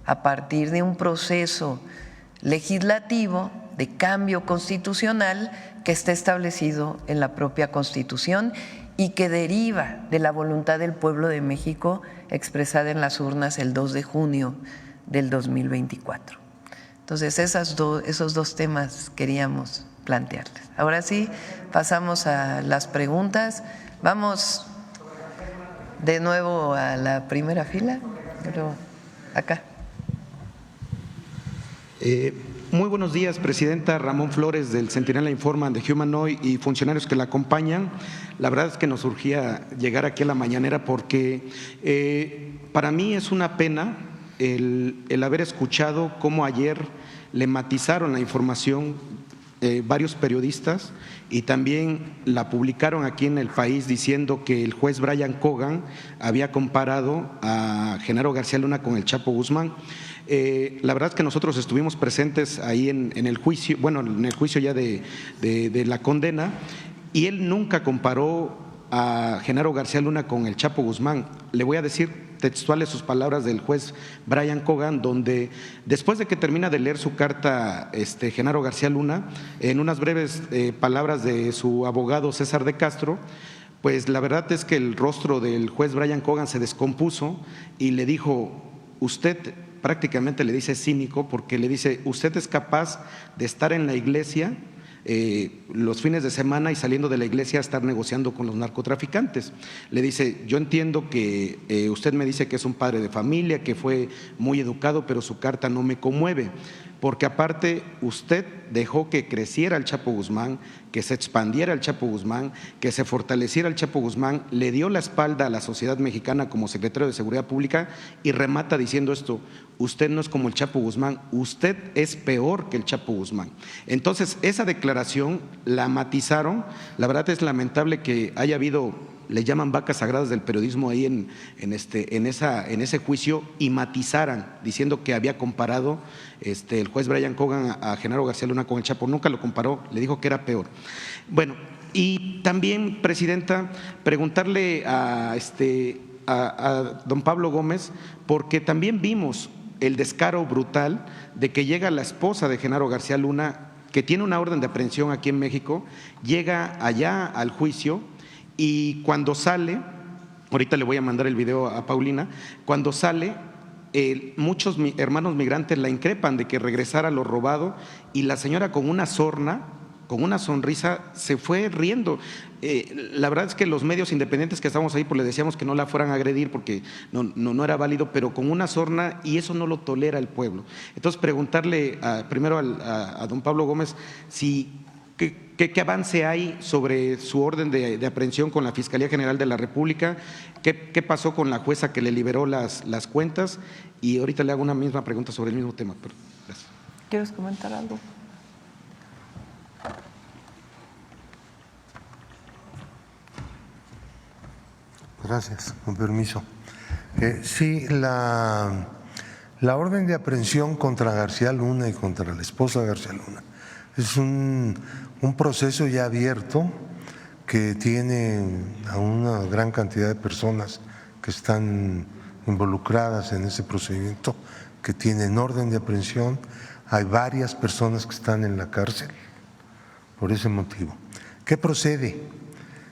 a partir de un proceso legislativo de cambio constitucional que está establecido en la propia Constitución y que deriva de la voluntad del pueblo de México expresada en las urnas el 2 de junio del 2024. Entonces, esos dos temas queríamos plantearles. Ahora sí, pasamos a las preguntas. Vamos de nuevo a la primera fila, pero acá. Muy buenos días, Presidenta. Ramón Flores del Centinela Informa de Humanoid y funcionarios que la acompañan. La verdad es que nos urgía llegar aquí a la mañanera porque para mí es una pena el haber escuchado cómo ayer le matizaron la información varios periodistas y también la publicaron aquí en El País diciendo que el juez Brian Cogan había comparado a Genaro García Luna con el Chapo Guzmán. La verdad es que nosotros estuvimos presentes ahí en el juicio, bueno, en el juicio ya de la condena, y él nunca comparó a Genaro García Luna con el Chapo Guzmán. Le voy a decir textuales sus palabras del juez Brian Cogan, donde después de que termina de leer su carta Genaro García Luna, en unas breves palabras de su abogado César de Castro, pues la verdad es que el rostro del juez Brian Cogan se descompuso y le dijo, usted, prácticamente le dice cínico, porque le dice, usted es capaz de estar en la iglesia los fines de semana y saliendo de la iglesia a estar negociando con los narcotraficantes. Le dice, yo entiendo que usted me dice que es un padre de familia, que fue muy educado, pero su carta no me conmueve, porque aparte usted dejó que creciera el Chapo Guzmán, que se expandiera el Chapo Guzmán, que se fortaleciera el Chapo Guzmán, le dio la espalda a la sociedad mexicana como secretario de Seguridad Pública y remata diciendo esto, usted no es como el Chapo Guzmán, usted es peor que el Chapo Guzmán. Entonces, esa declaración la matizaron, la verdad es lamentable que haya habido, le llaman vacas sagradas del periodismo ahí en ese juicio y matizaran diciendo que había comparado el juez Brian Cogan a Genaro García Luna con el Chapo, nunca lo comparó, le dijo que era peor. Bueno, y también, Presidenta, preguntarle a don Pablo Gómez, porque también vimos el descaro brutal de que llega la esposa de Genaro García Luna, que tiene una orden de aprehensión aquí en México, llega allá al juicio y cuando sale, ahorita le voy a mandar el video a Paulina, cuando sale, muchos hermanos migrantes la increpan de que regresara lo robado y la señora con una sorna, con una sonrisa, se fue riendo. La verdad es que los medios independientes que estábamos ahí, pues le decíamos que no la fueran a agredir porque no era válido, pero con una sorna, y eso no lo tolera el pueblo. Entonces, preguntarle primero a don Pablo Gómez si ¿qué avance hay sobre su orden de aprehensión con la Fiscalía General de la República? ¿Qué pasó con la jueza que le liberó las cuentas? Y ahorita le hago una misma pregunta sobre el mismo tema. Pero, gracias. ¿Quieres comentar algo? Gracias, con permiso. Sí, la orden de aprehensión contra García Luna y contra la esposa de García Luna es un proceso ya abierto que tiene a una gran cantidad de personas que están involucradas en ese procedimiento, que tienen orden de aprehensión. Hay varias personas que están en la cárcel por ese motivo. ¿Qué procede?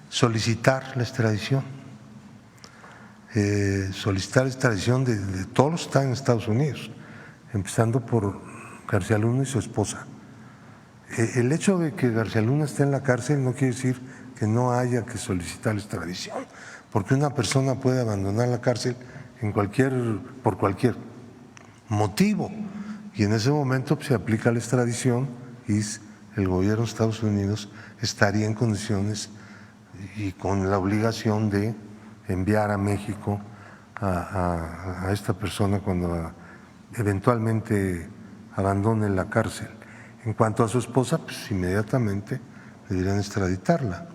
Solicitar la extradición. Solicitar la extradición de todos los que están en Estados Unidos, empezando por García Luna y su esposa. El hecho de que García Luna esté en la cárcel no quiere decir que no haya que solicitar la extradición, porque una persona puede abandonar la cárcel por cualquier motivo, y en ese momento se aplica la extradición y el gobierno de Estados Unidos estaría en condiciones y con la obligación de enviar a México a esta persona cuando eventualmente abandone la cárcel. En cuanto a su esposa, pues inmediatamente deberían extraditarla.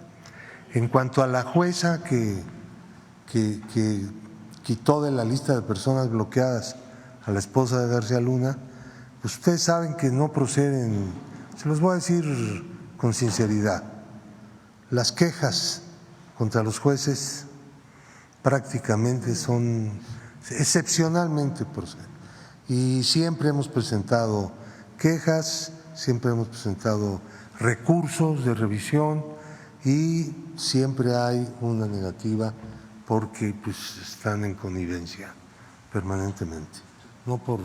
En cuanto a la jueza que quitó de la lista de personas bloqueadas a la esposa de García Luna, pues ustedes saben que no proceden, se los voy a decir con sinceridad, las quejas contra los jueces prácticamente son excepcionalmente proceden. Y siempre hemos presentado quejas, siempre hemos presentado recursos de revisión y siempre hay una negativa porque pues están en connivencia permanentemente. No por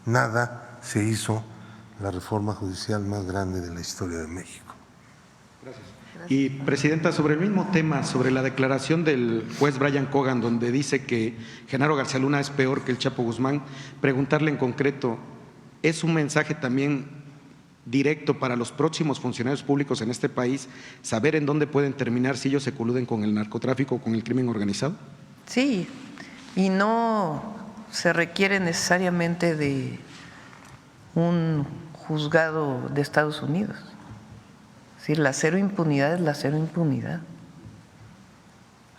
nada se hizo la reforma judicial más grande de la historia de México. Gracias. Y, Presidenta, sobre el mismo tema, sobre la declaración del juez Brian Cogan, donde dice que Genaro García Luna es peor que el Chapo Guzmán, preguntarle en concreto, ¿es un mensaje también directo para los próximos funcionarios públicos en este país saber en dónde pueden terminar si ellos se coluden con el narcotráfico o con el crimen organizado? Sí, y no se requiere necesariamente de un juzgado de Estados Unidos. Es decir, la cero impunidad es la cero impunidad.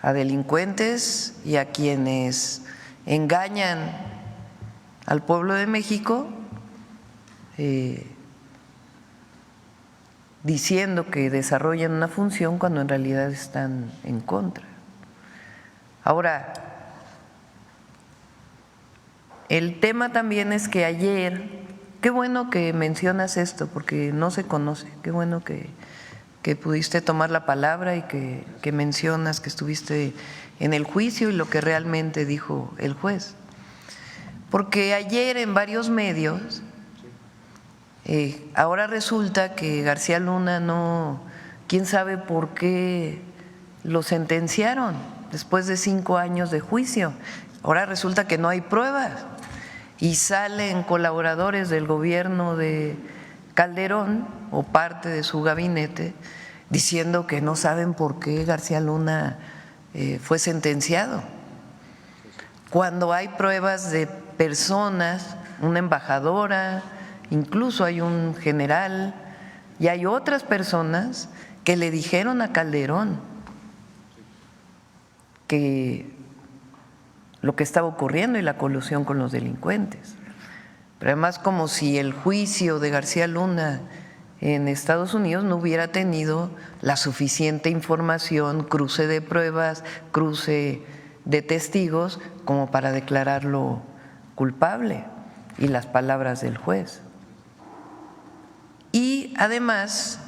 A delincuentes y a quienes engañan al pueblo de México diciendo que desarrollan una función cuando en realidad están en contra. Ahora, el tema también es que ayer, qué bueno que mencionas esto porque no se conoce, qué bueno que pudiste tomar la palabra y que mencionas que estuviste en el juicio y lo que realmente dijo el juez. Porque ayer en varios medios, ahora resulta que García Luna no, quién sabe por qué lo sentenciaron después de 5 años de juicio. Ahora resulta que no hay pruebas y salen colaboradores del gobierno de Calderón o parte de su gabinete diciendo que no saben por qué García Luna fue sentenciado, cuando hay pruebas de personas, una embajadora, incluso hay un general y hay otras personas que le dijeron a Calderón que lo que estaba ocurriendo y la colusión con los delincuentes. Pero además, como si el juicio de García Luna en Estados Unidos no hubiera tenido la suficiente información, cruce de pruebas, cruce de testigos como para declararlo culpable, y las palabras del juez. Y además,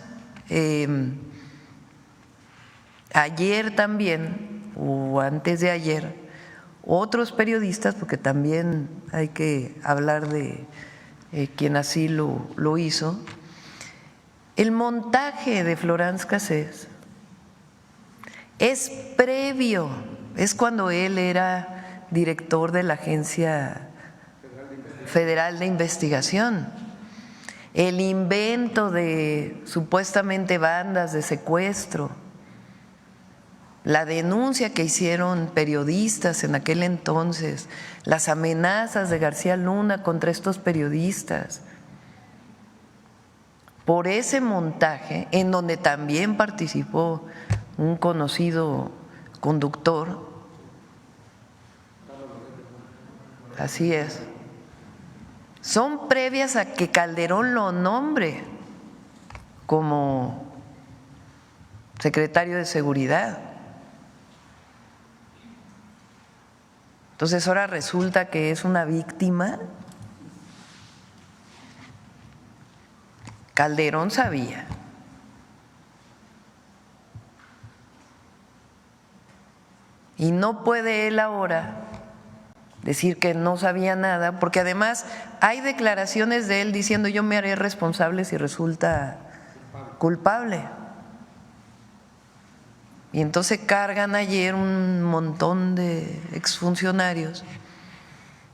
ayer también, o antes de ayer, otros periodistas, porque también hay que hablar de quien así lo hizo, el montaje de Florence Cassés es previo, es cuando él era director de la Agencia Federal de Investigación. El invento de supuestamente bandas de secuestro, la denuncia que hicieron periodistas en aquel entonces, las amenazas de García Luna contra estos periodistas, por ese montaje en donde también participó un conocido conductor. Así es. Son previas a que Calderón lo nombre como secretario de Seguridad. Entonces ahora resulta que es una víctima. Calderón sabía. Y no puede él ahora decir que no sabía nada, porque además hay declaraciones de él diciendo yo me haré responsable si resulta culpable. Y entonces cargan ayer un montón de exfuncionarios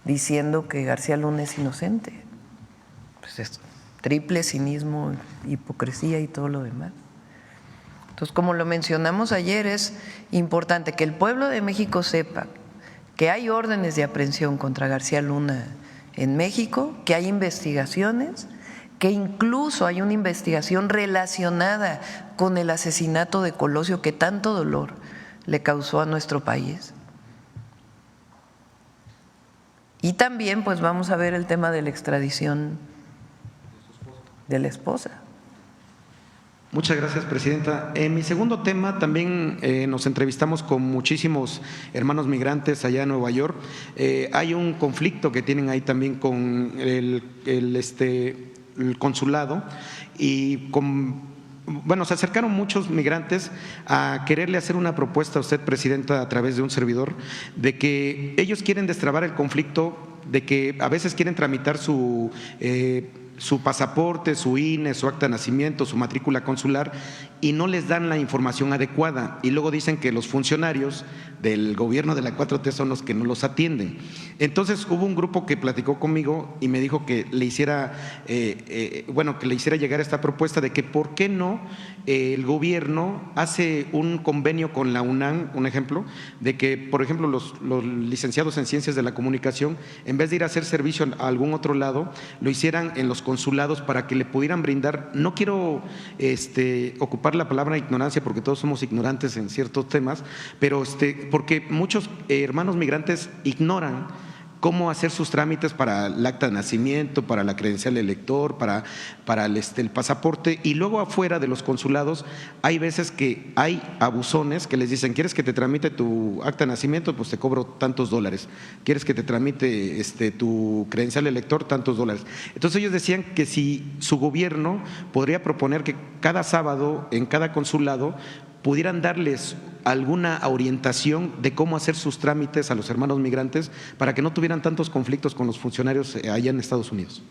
diciendo que García Luna es inocente. Pues es triple cinismo, hipocresía y todo lo demás. Entonces, como lo mencionamos ayer, es importante que el pueblo de México sepa que hay órdenes de aprehensión contra García Luna en México, que hay investigaciones, que incluso hay una investigación relacionada con el asesinato de Colosio que tanto dolor le causó a nuestro país. Y también pues vamos a ver el tema de la extradición de la esposa. Muchas gracias, presidenta. En mi segundo tema también nos entrevistamos con muchísimos hermanos migrantes allá en Nueva York. Hay un conflicto que tienen ahí también con el consulado y bueno, se acercaron muchos migrantes a quererle hacer una propuesta a usted, presidenta, a través de un servidor, de que ellos quieren destrabar el conflicto, de que a veces quieren tramitar su pasaporte, su INE, su acta de nacimiento, su matrícula consular y no les dan la información adecuada y luego dicen que los funcionarios del gobierno de la 4T son los que no los atienden. Entonces hubo un grupo que platicó conmigo y me dijo que le hiciera, que le hiciera llegar esta propuesta de que por qué no el gobierno hace un convenio con la UNAM, un ejemplo, de que por ejemplo los licenciados en Ciencias de la Comunicación, en vez de ir a hacer servicio a algún otro lado, lo hicieran en los consulados para que le pudieran brindar, no quiero ocupar la palabra ignorancia porque todos somos ignorantes en ciertos temas, pero porque muchos hermanos migrantes ignoran cómo hacer sus trámites para el acta de nacimiento, para la credencial de elector, para el pasaporte, y luego afuera de los consulados hay veces que hay abusones que les dicen: ¿quieres que te tramite tu acta de nacimiento? Pues te cobro tantos dólares. ¿Quieres que te tramite tu credencial de elector? Tantos dólares. Entonces ellos decían que si su gobierno podría proponer que cada sábado en cada consulado pudieran darles alguna orientación de cómo hacer sus trámites a los hermanos migrantes para que no tuvieran tantos conflictos con los funcionarios allá en Estados Unidos.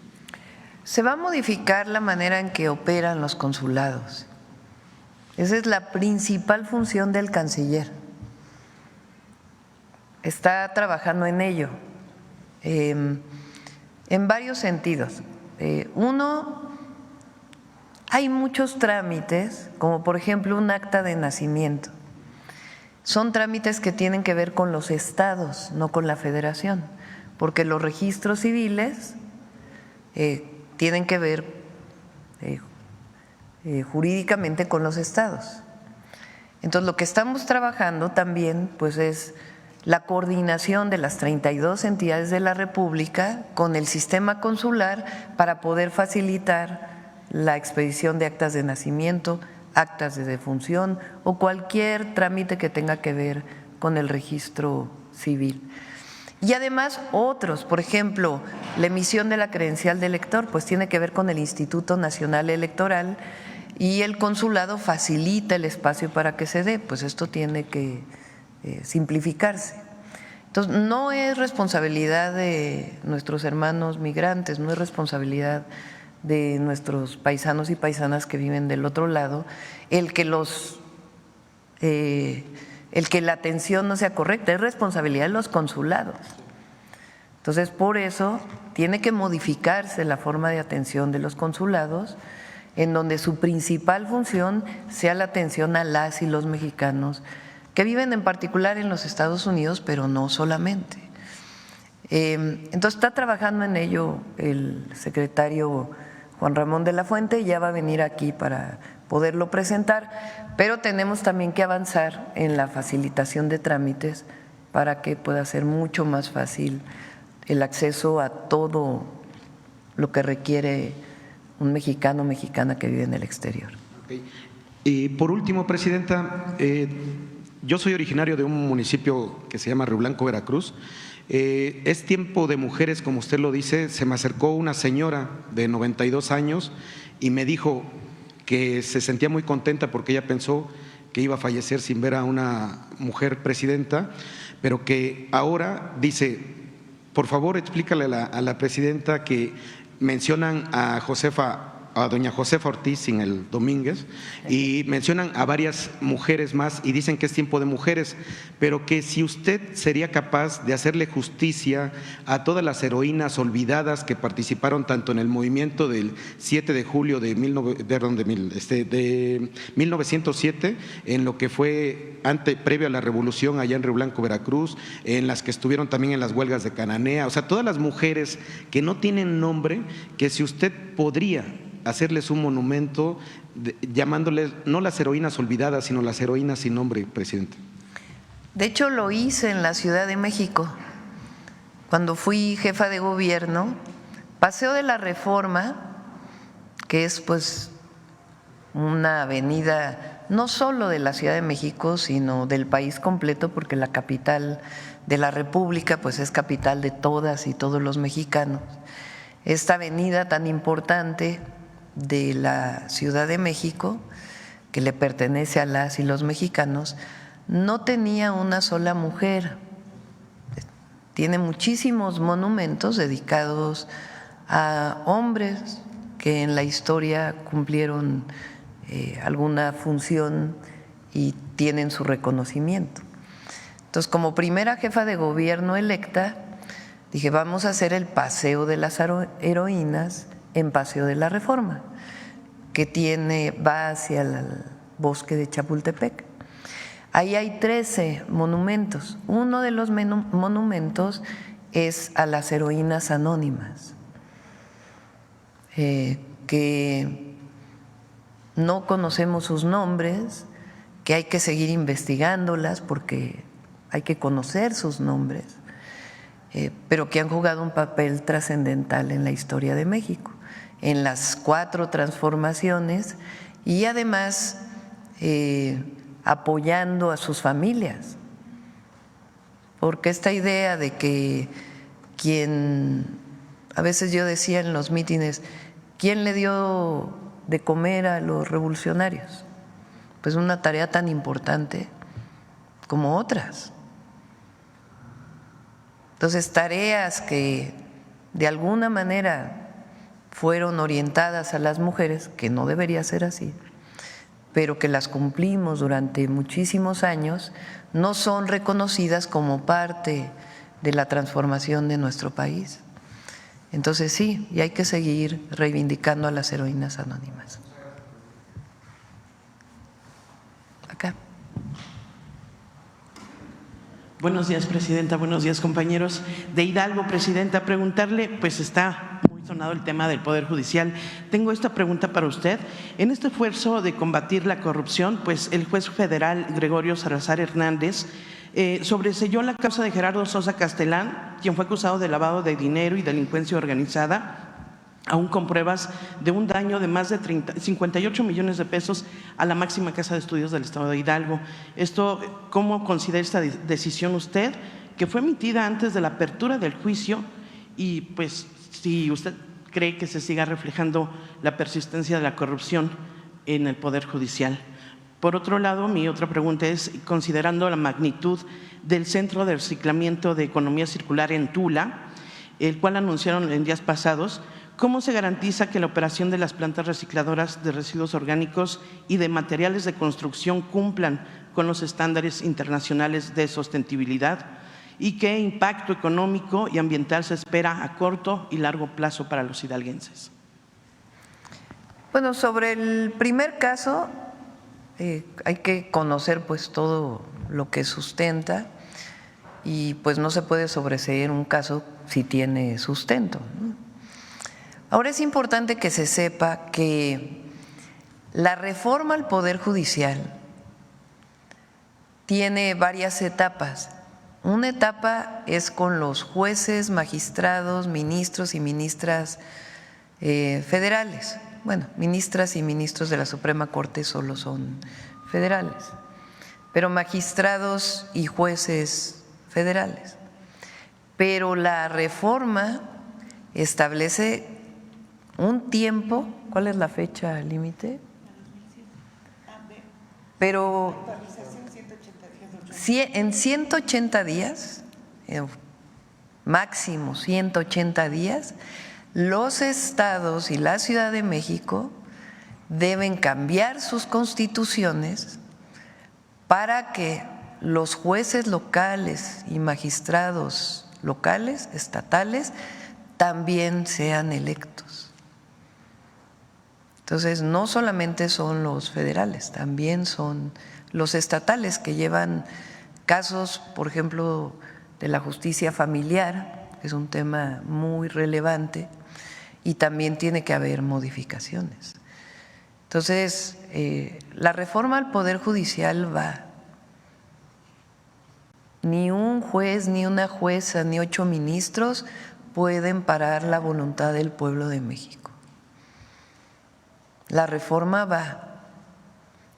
Se va a modificar la manera en que operan los consulados. Esa es la principal función del canciller. Está trabajando en ello, en varios sentidos. Uno, hay muchos trámites, como por ejemplo un acta de nacimiento. Son trámites que tienen que ver con los estados, no con la federación, porque los registros civiles tienen que ver jurídicamente con los estados. Entonces lo que estamos trabajando también pues es la coordinación de las 32 entidades de la República con el sistema consular para poder facilitar la expedición de actas de nacimiento, actas de defunción o cualquier trámite que tenga que ver con el registro civil. Y además otros, por ejemplo, la emisión de la credencial de elector, pues tiene que ver con el Instituto Nacional Electoral y el consulado facilita el espacio para que se dé, pues esto tiene que simplificarse. Entonces, no es responsabilidad de nuestros hermanos migrantes, no es responsabilidad de nuestros paisanos y paisanas que viven del otro lado, el que la atención no sea correcta, es responsabilidad de los consulados. Entonces, por eso tiene que modificarse la forma de atención de los consulados, en donde su principal función sea la atención a las y los mexicanos que viven en particular en los Estados Unidos, pero no solamente. Entonces, está trabajando en ello el secretario Juan Ramón de la Fuente, y ya va a venir aquí para poderlo presentar, pero tenemos también que avanzar en la facilitación de trámites para que pueda ser mucho más fácil el acceso a todo lo que requiere un mexicano o mexicana que vive en el exterior. Okay. Y por último, presidenta, yo soy originario de un municipio que se llama Río Blanco, Veracruz. Es tiempo de mujeres, como usted lo dice. Se me acercó una señora de 92 años y me dijo que se sentía muy contenta porque ella pensó que iba a fallecer sin ver a una mujer presidenta, pero que ahora dice: por favor explícale a la presidenta que mencionan a Josefa a doña Josefa Ortiz sin el Domínguez, y mencionan a varias mujeres más y dicen que es tiempo de mujeres, pero que si usted sería capaz de hacerle justicia a todas las heroínas olvidadas que participaron tanto en el movimiento del 7 de julio de 1907, en lo que fue previo a la revolución allá en Río Blanco, Veracruz, en las que estuvieron también en las huelgas de Cananea, o sea, todas las mujeres que no tienen nombre, que si usted podría hacerles un monumento llamándoles no las heroínas olvidadas, sino las heroínas sin nombre, presidente. De hecho, lo hice en la Ciudad de México. Cuando fui jefa de gobierno, Paseo de la Reforma, que es pues una avenida no solo de la Ciudad de México, sino del país completo, porque la capital de la República pues es capital de todas y todos los mexicanos. Esta avenida tan importante de la Ciudad de México, que le pertenece a las y los mexicanos, no tenía una sola mujer. Tiene muchísimos monumentos dedicados a hombres que en la historia cumplieron alguna función y tienen su reconocimiento. Entonces, como primera jefa de gobierno electa, dije, vamos a hacer el Paseo de las Heroínas en Paseo de la Reforma, que va hacia el bosque de Chapultepec. Ahí hay 13 monumentos. Uno de los monumentos es a las heroínas anónimas, que no conocemos sus nombres, que hay que seguir investigándolas porque hay que conocer sus nombres, pero que han jugado un papel trascendental en la historia de México, en las 4 transformaciones y además apoyando a sus familias, porque esta idea de que a veces yo decía en los mítines, ¿quién le dio de comer a los revolucionarios? Pues una tarea tan importante como otras. Entonces, tareas que de alguna manera fueron orientadas a las mujeres, que no debería ser así, pero que las cumplimos durante muchísimos años, no son reconocidas como parte de la transformación de nuestro país. Entonces sí, y hay que seguir reivindicando a las heroínas anónimas. Acá. Buenos días, presidenta. Buenos días, compañeros. De Hidalgo, presidenta, preguntarle, pues está muy sonado el tema del Poder Judicial. Tengo esta pregunta para usted. En este esfuerzo de combatir la corrupción, pues el juez federal Gregorio Salazar Hernández sobreseyó la causa de Gerardo Sosa Castellán, quien fue acusado de lavado de dinero y delincuencia organizada, aún con pruebas de un daño de más de 58 millones de pesos a la máxima casa de estudios del estado de Hidalgo. Esto, ¿cómo considera esta decisión usted, que fue emitida antes de la apertura del juicio? Y pues, si usted cree que se siga reflejando la persistencia de la corrupción en el Poder Judicial. Por otro lado, mi otra pregunta es, considerando la magnitud del Centro de Reciclamiento de Economía Circular en Tula, el cual anunciaron en días pasados, ¿cómo se garantiza que la operación de las plantas recicladoras de residuos orgánicos y de materiales de construcción cumplan con los estándares internacionales de sostenibilidad? ¿Y qué impacto económico y ambiental se espera a corto y largo plazo para los hidalguenses? Bueno, sobre el primer caso, hay que conocer pues todo lo que sustenta y pues no se puede sobreseer un caso si tiene sustento, ¿no? Ahora es importante que se sepa que la reforma al Poder Judicial tiene varias etapas. Una etapa es con los jueces, magistrados, ministros y ministras federales. Bueno, ministras y ministros de la Suprema Corte solo son federales, pero magistrados y jueces federales. Pero la reforma establece un tiempo. ¿Cuál es la fecha límite? Pero en 180 días, máximo 180 días, los estados y la Ciudad de México deben cambiar sus constituciones para que los jueces locales y magistrados locales, estatales, también sean electos. Entonces, no solamente son los federales, también son los estatales que llevan casos, por ejemplo, de la justicia familiar, que es un tema muy relevante, y también tiene que haber modificaciones. Entonces, la reforma al Poder Judicial va. Ni un juez, ni una jueza, ni 8 ministros pueden parar la voluntad del pueblo de México. La reforma va.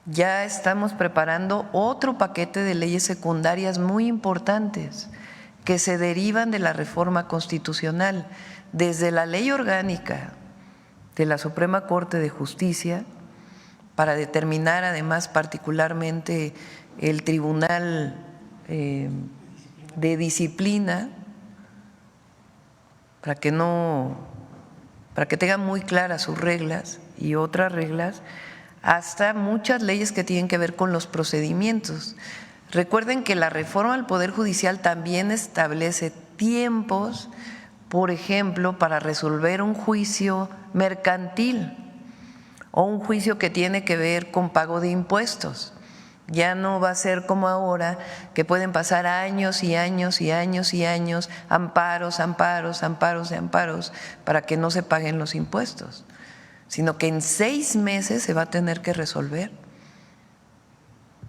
Ya estamos preparando otro paquete de leyes secundarias muy importantes que se derivan de la reforma constitucional, desde la ley orgánica de la Suprema Corte de Justicia, para determinar además particularmente el Tribunal de Disciplina, para que tengan muy claras sus reglas y otras reglas, hasta muchas leyes que tienen que ver con los procedimientos. Recuerden que la reforma al Poder Judicial también establece tiempos, por ejemplo, para resolver un juicio mercantil o un juicio que tiene que ver con pago de impuestos. Ya no va a ser como ahora, que pueden pasar años y años y años y años, amparos, amparos, amparos y amparos, para que no se paguen los impuestos, sino que en 6 meses se va a tener que resolver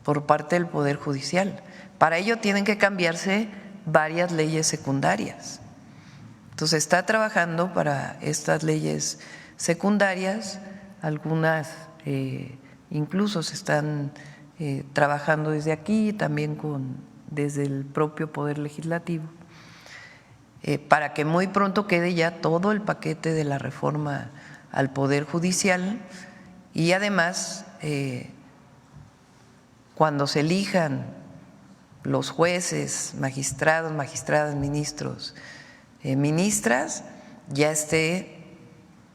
por parte del Poder Judicial. Para ello tienen que cambiarse varias leyes secundarias. Entonces está trabajando para estas leyes secundarias, algunas incluso se están trabajando desde aquí, también desde el propio Poder Legislativo, para que muy pronto quede ya todo el paquete de la reforma al Poder Judicial y además cuando se elijan los jueces, magistrados, magistradas, ministros, ministras, ya esté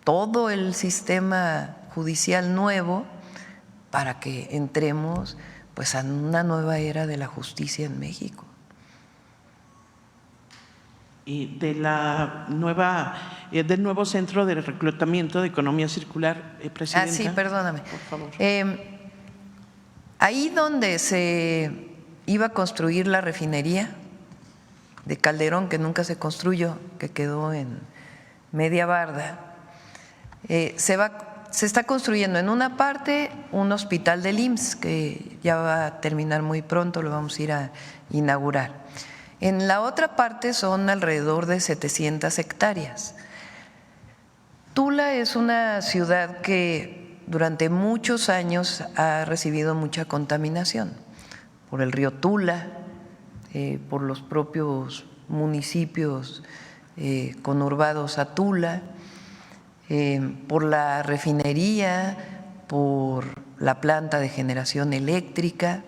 todo el sistema judicial nuevo para que entremos pues a una nueva era de la justicia en México. Y de del nuevo Centro de Reclutamiento de Economía Circular, Presidenta. Sí, perdóname. Por favor. Ahí donde se iba a construir la refinería de Calderón, que nunca se construyó, que quedó en media barda, se está construyendo en una parte un hospital del IMSS que ya va a terminar muy pronto, lo vamos a ir a inaugurar. En la otra parte son alrededor de 700 hectáreas. Tula es una ciudad que durante muchos años ha recibido mucha contaminación por el río Tula, por los propios municipios conurbados a Tula, por la refinería, por la planta de generación eléctrica.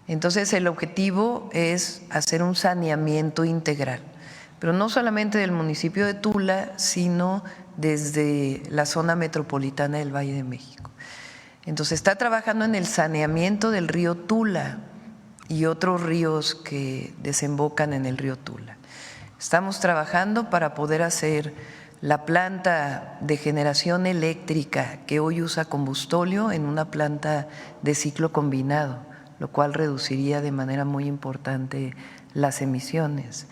Entonces el objetivo es hacer un saneamiento integral, pero no solamente del municipio de Tula, sino desde la zona metropolitana del Valle de México. Entonces está trabajando en el saneamiento del río Tula y otros ríos que desembocan en el río Tula. Estamos trabajando para poder hacer la planta de generación eléctrica que hoy usa combustóleo en una planta de ciclo combinado, lo cual reduciría de manera muy importante las emisiones.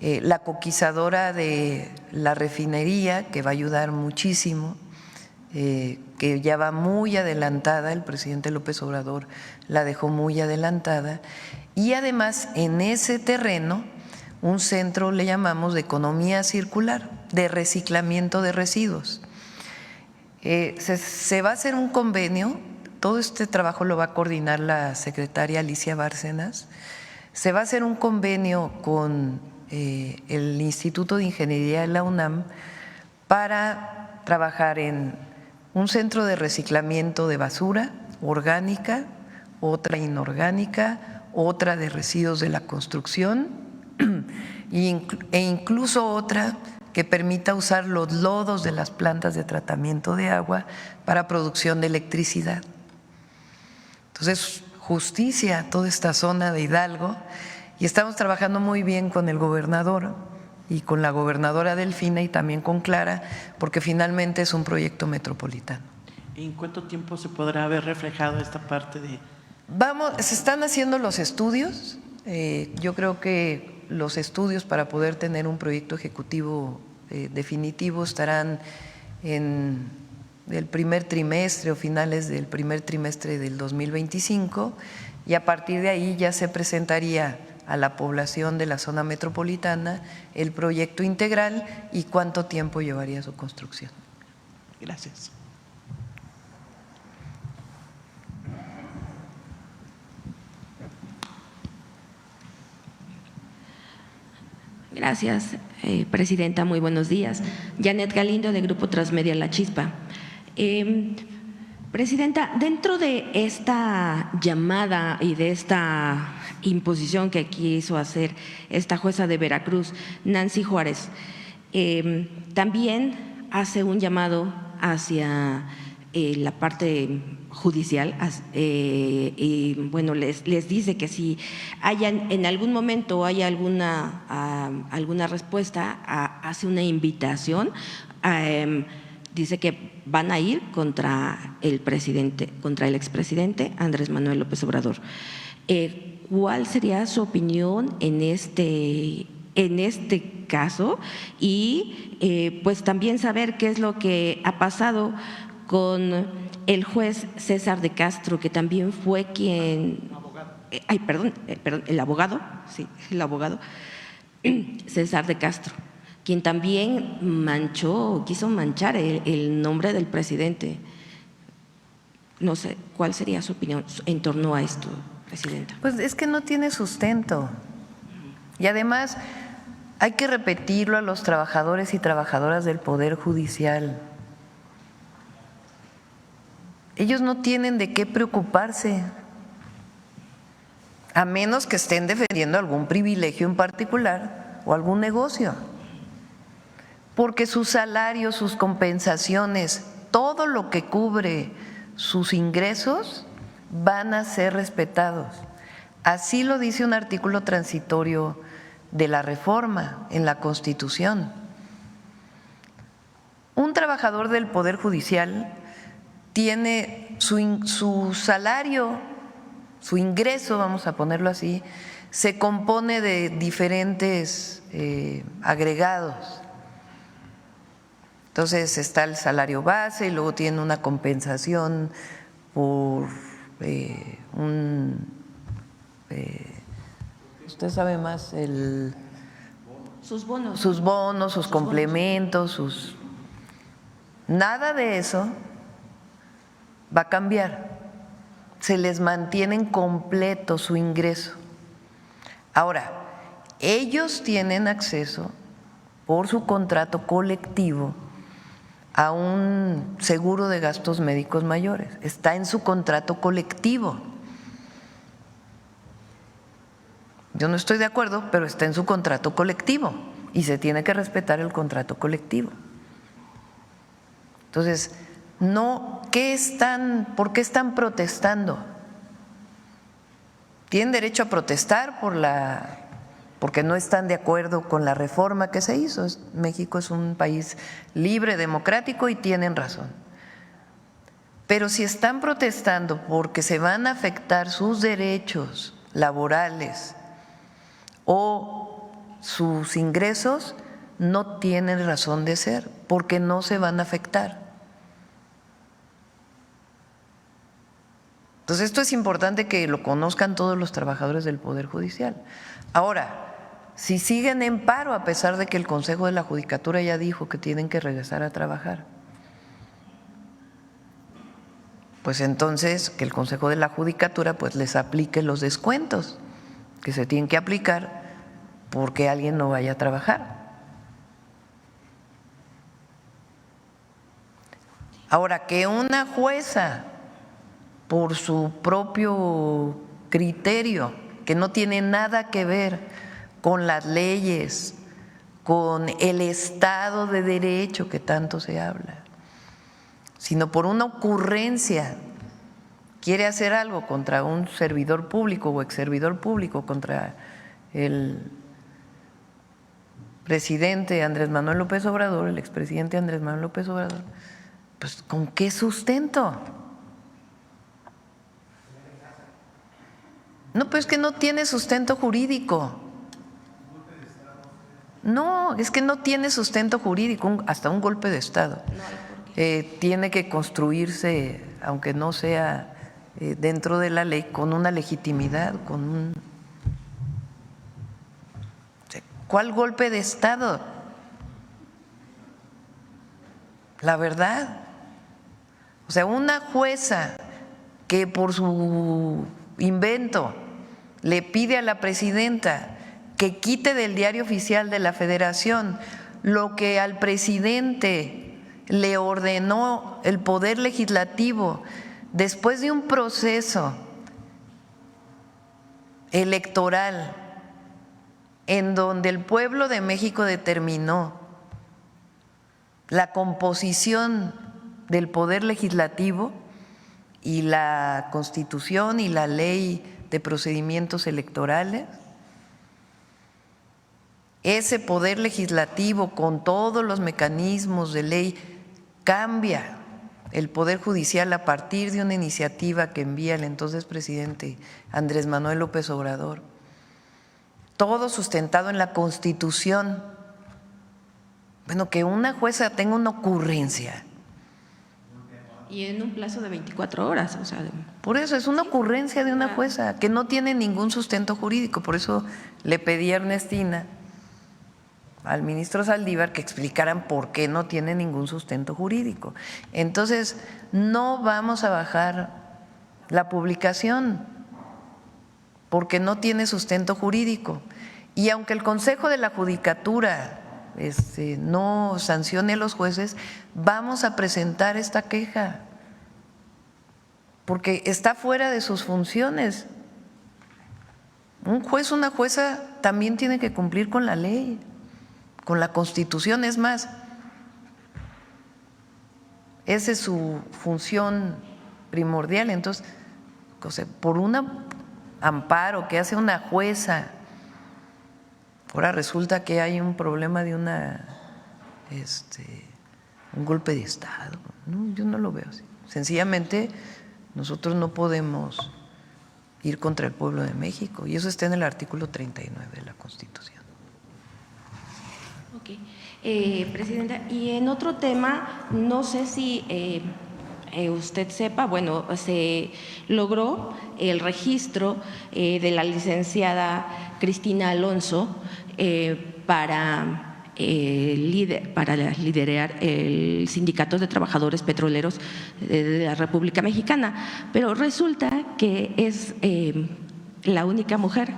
La coquizadora de la refinería, que va a ayudar muchísimo, que ya va muy adelantada, el presidente López Obrador la dejó muy adelantada, y además en ese terreno un centro, le llamamos, de economía circular, de reciclamiento de residuos. Se va a hacer un convenio, todo este trabajo lo va a coordinar la secretaria Alicia Bárcenas, se va a hacer un convenio con el Instituto de Ingeniería de la UNAM para trabajar en un centro de reciclamiento de basura orgánica, otra inorgánica, otra de residuos de la construcción e incluso otra que permita usar los lodos de las plantas de tratamiento de agua para producción de electricidad. Entonces, justicia a toda esta zona de Hidalgo, y estamos trabajando muy bien con el gobernador y con la gobernadora Delfina y también con Clara, porque finalmente es un proyecto metropolitano. ¿En cuánto tiempo se podrá ver reflejado esta parte de...? Se están haciendo los estudios. Yo creo que los estudios para poder tener un proyecto ejecutivo definitivo estarán en el primer trimestre o finales del primer trimestre del 2025, y a partir de ahí ya se presentaría a la población de la zona metropolitana el proyecto integral y cuánto tiempo llevaría su construcción. Gracias. Gracias, presidenta. Muy buenos días. Janet Galindo, de Grupo Transmedia La Chispa. Presidenta, dentro de esta llamada y de esta imposición que quiso hacer esta jueza de Veracruz, Nancy Juárez, también hace un llamado hacia la parte judicial, y bueno, les dice que si en algún momento hay alguna respuesta, hace una invitación, dice que van a ir contra el expresidente Andrés Manuel López Obrador. ¿Cuál sería su opinión en este caso? Y pues también saber qué es lo que ha pasado con el juez César de Castro, que también fue quien… el abogado César de Castro, quien también quiso manchar el nombre del presidente. No sé, ¿cuál sería su opinión en torno a esto, presidenta? Pues es que no tiene sustento. Y además hay que repetirlo a los trabajadores y trabajadoras del Poder Judicial. Ellos no tienen de qué preocuparse, a menos que estén defendiendo algún privilegio en particular o algún negocio, porque sus salarios, sus compensaciones, todo lo que cubre sus ingresos van a ser respetados. Así lo dice un artículo transitorio de la reforma en la Constitución. Un trabajador del Poder Judicial tiene su salario, su ingreso, vamos a ponerlo así, se compone de diferentes agregados. Entonces está el salario base y luego tiene una compensación por usted sabe más, sus bonos, sus complementos, nada de eso va a cambiar, se les mantiene completo su ingreso. Ahora, ellos tienen acceso por su contrato colectivo a un seguro de gastos médicos mayores, está en su contrato colectivo. Yo no estoy de acuerdo, pero está en su contrato colectivo y se tiene que respetar el contrato colectivo. Entonces, ¿por qué están protestando? Tienen derecho a protestar porque no están de acuerdo con la reforma que se hizo. México es un país libre, democrático, y tienen razón. Pero si están protestando porque se van a afectar sus derechos laborales o sus ingresos, no tienen razón de ser, porque no se van a afectar. Entonces, esto es importante que lo conozcan todos los trabajadores del Poder Judicial. Ahora, si siguen en paro, a pesar de que el Consejo de la Judicatura ya dijo que tienen que regresar a trabajar, pues entonces que el Consejo de la Judicatura pues les aplique los descuentos que se tienen que aplicar porque alguien no vaya a trabajar. Ahora, que una jueza, por su propio criterio, que no tiene nada que ver con las leyes, con el Estado de Derecho que tanto se habla, sino por una ocurrencia quiere hacer algo contra un servidor público o exservidor público, contra el presidente Andrés Manuel López Obrador, el expresidente Andrés Manuel López Obrador, pues ¿con qué sustento? No, pues es que no tiene sustento jurídico. No, es que no tiene sustento jurídico, hasta un golpe de Estado. Tiene que construirse, aunque no sea dentro de la ley, con una legitimidad, con un… ¿Cuál golpe de Estado? La verdad. O sea, una jueza que por su invento le pide a la presidenta que quite del Diario Oficial de la Federación lo que al presidente le ordenó el Poder Legislativo después de un proceso electoral en donde el pueblo de México determinó la composición del Poder Legislativo y la Constitución y la Ley de Procedimientos Electorales. Ese Poder Legislativo, con todos los mecanismos de ley, cambia el Poder Judicial a partir de una iniciativa que envía el entonces presidente Andrés Manuel López Obrador, todo sustentado en la Constitución. Bueno, que una jueza tenga una ocurrencia. Y en un plazo de 24 horas, o sea… Por eso es una ocurrencia de una jueza que no tiene ningún sustento jurídico. Por eso le pedí a Ernestina, al ministro Saldívar, que explicaran por qué no tiene ningún sustento jurídico. Entonces, no vamos a bajar la publicación porque no tiene sustento jurídico. Y aunque el Consejo de la Judicatura no sancione a los jueces, vamos a presentar esta queja porque está fuera de sus funciones. Un juez, una jueza también tiene que cumplir con la ley, con la Constitución. Es más, esa es su función primordial. Entonces, por un amparo que hace una jueza, ahora resulta que hay un problema de un golpe de Estado. No, yo no lo veo así. Sencillamente, nosotros no podemos ir contra el pueblo de México, y eso está en el artículo 39 de la Constitución. Ok. Presidenta, y en otro tema, no sé si usted sepa, bueno, se logró el registro de la licenciada Cristina Alonso para liderar el Sindicato de Trabajadores Petroleros de la República Mexicana, pero resulta que es la única mujer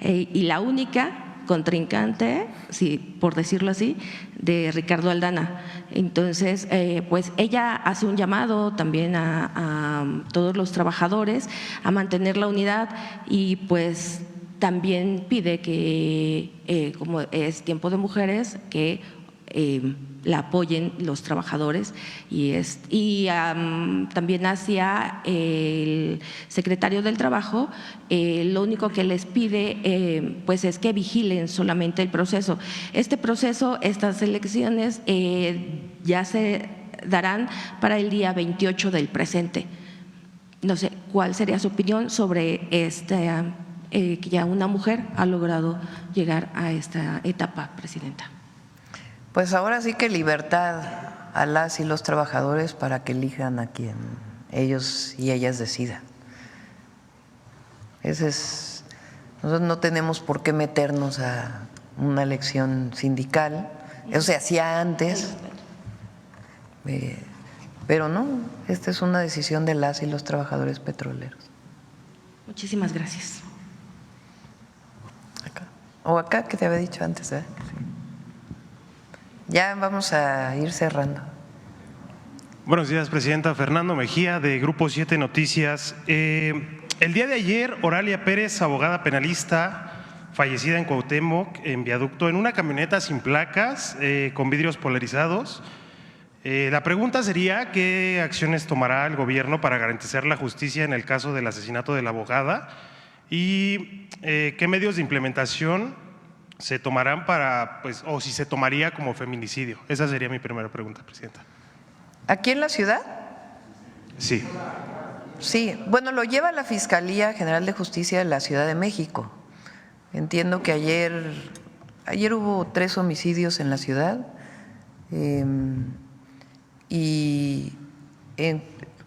y la única contrincante, sí, por decirlo así, de Ricardo Aldana. Entonces, pues ella hace un llamado también a todos los trabajadores a mantener la unidad, y pues también pide que, como es tiempo de mujeres, que la apoyen los trabajadores, y también hacia el secretario del Trabajo, lo único que les pide pues es que vigilen solamente el proceso. Este proceso, estas elecciones ya se darán para el día 28 del presente. No sé, ¿cuál sería su opinión sobre que ya una mujer ha logrado llegar a esta etapa, Presidenta? Pues ahora sí que libertad a las y los trabajadores para que elijan a quien ellos y ellas decidan. Nosotros no tenemos por qué meternos a una elección sindical, eso se hacía antes, pero no, esta es una decisión de las y los trabajadores petroleros. Muchísimas gracias. Acá que te había dicho antes, ¿eh? Sí. Ya vamos a ir cerrando. Buenos días, Presidenta. Fernando Mejía, de Grupo 7 Noticias. El día de ayer, Oralia Pérez, abogada penalista, fallecida en Cuauhtémoc, en viaducto, en una camioneta sin placas, con vidrios polarizados. La pregunta sería: ¿qué acciones tomará el gobierno para garantizar la justicia en el caso del asesinato de la abogada? ¿Y qué medios de implementación se tomarán para, pues, o si se tomaría como feminicidio? Esa sería mi primera pregunta, presidenta. ¿Aquí en la ciudad? Sí. Sí, bueno, lo lleva la Fiscalía General de Justicia de la Ciudad de México. Entiendo que ayer hubo 3 homicidios en la ciudad y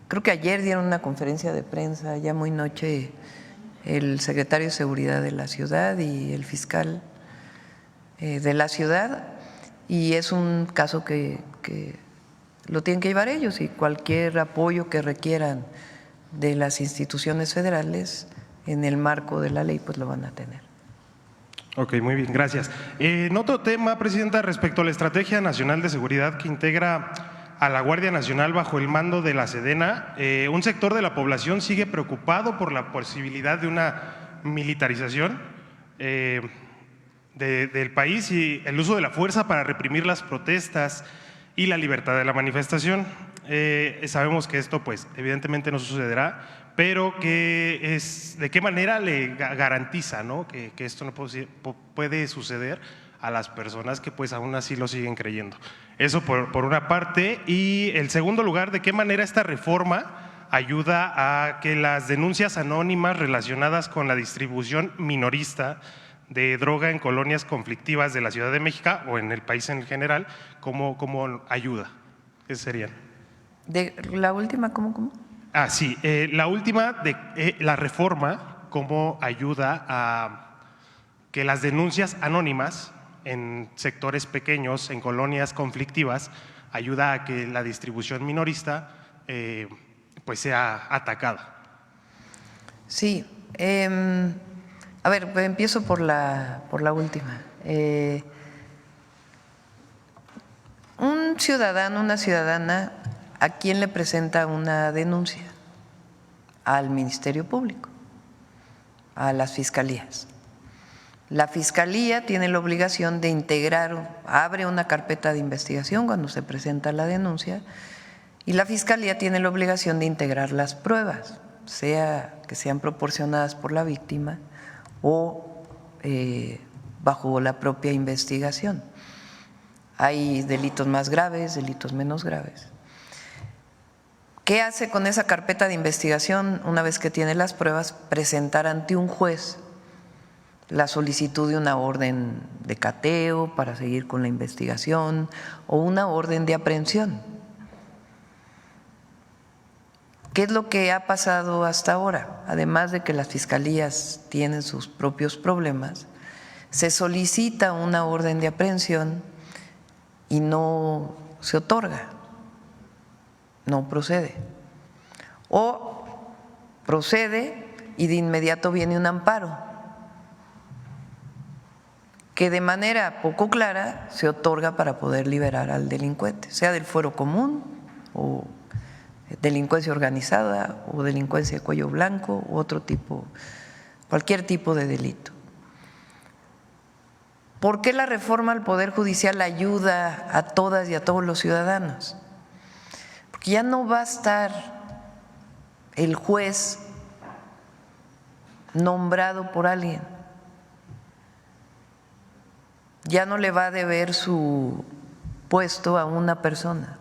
creo que ayer dieron una conferencia de prensa, ya muy noche, el secretario de Seguridad de la ciudad y el fiscal de la ciudad, y es un caso que lo tienen que llevar ellos, y cualquier apoyo que requieran de las instituciones federales en el marco de la ley, pues lo van a tener. Ok, muy bien, gracias. En otro tema, presidenta, respecto a la Estrategia Nacional de Seguridad que integra a la Guardia Nacional bajo el mando de la Sedena, un sector de la población sigue preocupado por la posibilidad de una militarización del país y el uso de la fuerza para reprimir las protestas y la libertad de la manifestación. Sabemos que esto, pues, evidentemente no sucederá, pero ¿de qué manera le garantiza, ¿no?, que esto no puede suceder a las personas que, pues, aún así lo siguen creyendo? Eso por una parte. Y en segundo lugar, ¿de qué manera esta reforma ayuda a que las denuncias anónimas relacionadas con la distribución minorista de droga en colonias conflictivas de la Ciudad de México o en el país en general, cómo ayuda? ¿Qué serían? ¿La última cómo? Sí, la última, de la reforma, cómo ayuda a que las denuncias anónimas en sectores pequeños, en colonias conflictivas, ayuda a que la distribución minorista pues sea atacada. Sí, a ver, empiezo por la última. Un ciudadano, una ciudadana, ¿a quién le presenta una denuncia? Al Ministerio Público, a las fiscalías. La Fiscalía tiene la obligación de integrar, abre una carpeta de investigación cuando se presenta la denuncia, y la Fiscalía tiene la obligación de integrar las pruebas, sea que sean proporcionadas por la víctima o bajo la propia investigación. Hay delitos más graves, delitos menos graves. ¿Qué hace con esa carpeta de investigación? Una vez que tiene las pruebas, presentar ante un juez la solicitud de una orden de cateo para seguir con la investigación o una orden de aprehensión. ¿Qué es lo que ha pasado hasta ahora? Además de que las fiscalías tienen sus propios problemas, se solicita una orden de aprehensión y no se otorga, no procede. O procede y de inmediato viene un amparo, que de manera poco clara se otorga para poder liberar al delincuente, sea del fuero común o delincuencia organizada o delincuencia de cuello blanco u otro tipo, cualquier tipo de delito. ¿Por qué la reforma al Poder Judicial ayuda a todas y a todos los ciudadanos? Porque ya no va a estar el juez nombrado por alguien, ya no le va a deber su puesto a una persona.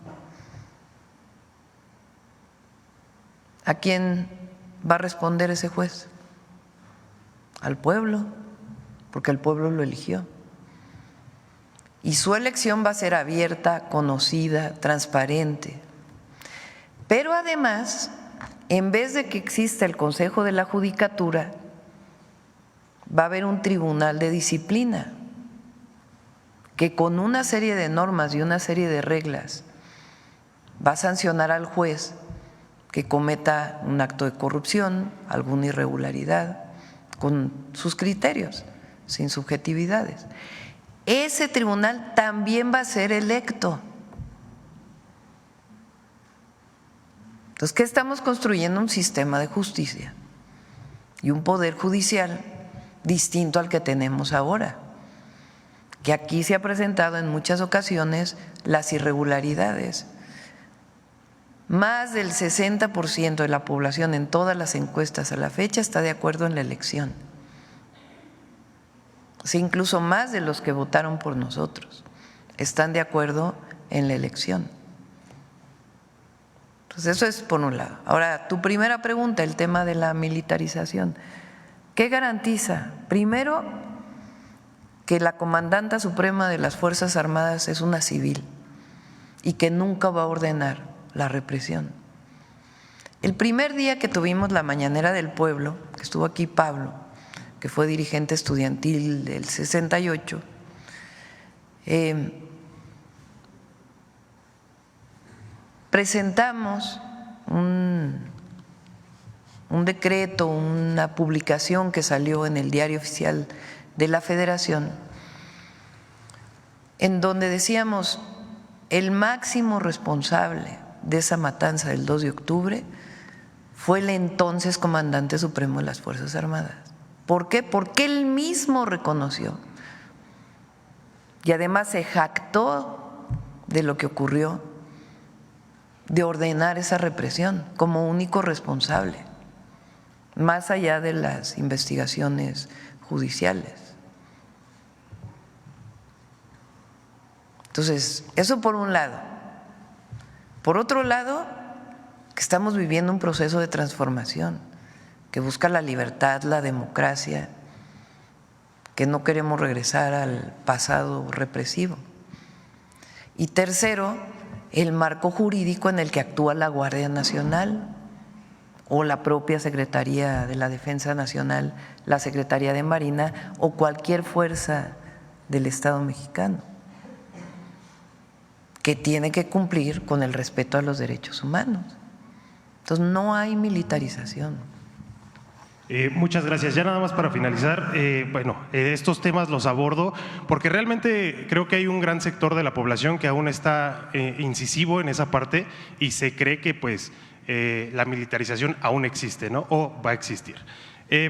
¿A quién va a responder ese juez? Al pueblo, porque el pueblo lo eligió. Y su elección va a ser abierta, conocida, transparente. Pero además, en vez de que exista el Consejo de la Judicatura, va a haber un tribunal de disciplina que con una serie de normas y una serie de reglas va a sancionar al juez que cometa un acto de corrupción, alguna irregularidad, con sus criterios, sin subjetividades. Ese tribunal también va a ser electo. Entonces, ¿qué estamos construyendo? Un sistema de justicia y un poder judicial distinto al que tenemos ahora, que aquí se ha presentado en muchas ocasiones las irregularidades. Más del 60% de la población en todas las encuestas a la fecha está de acuerdo en la elección. O sea, incluso más de los que votaron por nosotros están de acuerdo en la elección. Entonces, eso es por un lado. Ahora, tu primera pregunta, el tema de la militarización. ¿Qué garantiza? Primero, que la comandanta suprema de las Fuerzas Armadas es una civil y que nunca va a ordenar la represión. El primer día que tuvimos la Mañanera del Pueblo, que estuvo aquí Pablo, que fue dirigente estudiantil del 68, presentamos un decreto, una publicación que salió en el Diario Oficial de la Federación, en donde decíamos: el máximo responsable de esa matanza del 2 de octubre fue el entonces comandante supremo de las Fuerzas Armadas. ¿Por qué? Porque él mismo reconoció y además se jactó de lo que ocurrió, de ordenar esa represión como único responsable, más allá de las investigaciones judiciales. Entonces, eso por un lado. Por otro lado, que estamos viviendo un proceso de transformación que busca la libertad, la democracia, que no queremos regresar al pasado represivo. Y tercero, el marco jurídico en el que actúa la Guardia Nacional o la propia Secretaría de la Defensa Nacional, la Secretaría de Marina o cualquier fuerza del Estado mexicano, que tiene que cumplir con el respeto a los derechos humanos. Entonces, no hay militarización. Muchas gracias. Ya nada más para finalizar, estos temas los abordo porque realmente creo que hay un gran sector de la población que aún está incisivo en esa parte y se cree que la militarización aún existe, ¿no? O va a existir.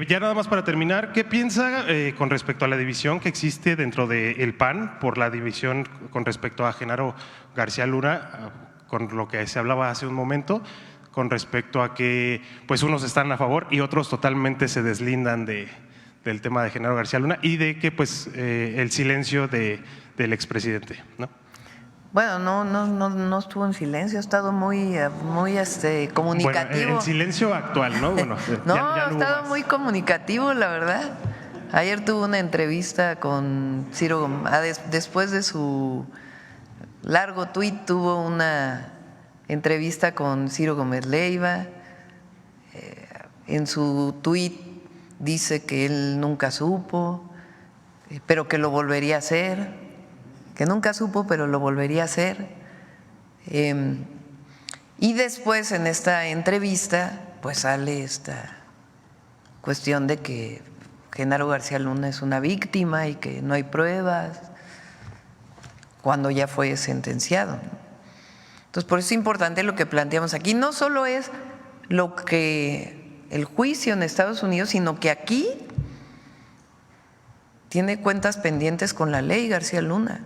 Ya nada más para terminar, ¿qué piensa con respecto a la división que existe dentro del PAN por la división con respecto a Genaro García Luna, con lo que se hablaba hace un momento, con respecto a que unos están a favor y otros totalmente se deslindan del tema de Genaro García Luna y de que el silencio del expresidente, ¿no? Bueno, no estuvo en silencio, ha estado muy comunicativo. Bueno, el silencio actual, ¿no? Bueno, ha estado muy comunicativo, la verdad. Ayer tuvo una entrevista con Ciro Gómez, después de su largo tuit tuvo una entrevista con Ciro Gómez Leiva. En su tuit dice que él nunca supo, pero que lo volvería a hacer. Que nunca supo, pero lo volvería a hacer. Y después en esta entrevista, sale esta cuestión de que Genaro García Luna es una víctima y que no hay pruebas, cuando ya fue sentenciado. Entonces, por eso es importante lo que planteamos aquí. No solo es lo que el juicio en Estados Unidos, sino que aquí tiene cuentas pendientes con la ley García Luna,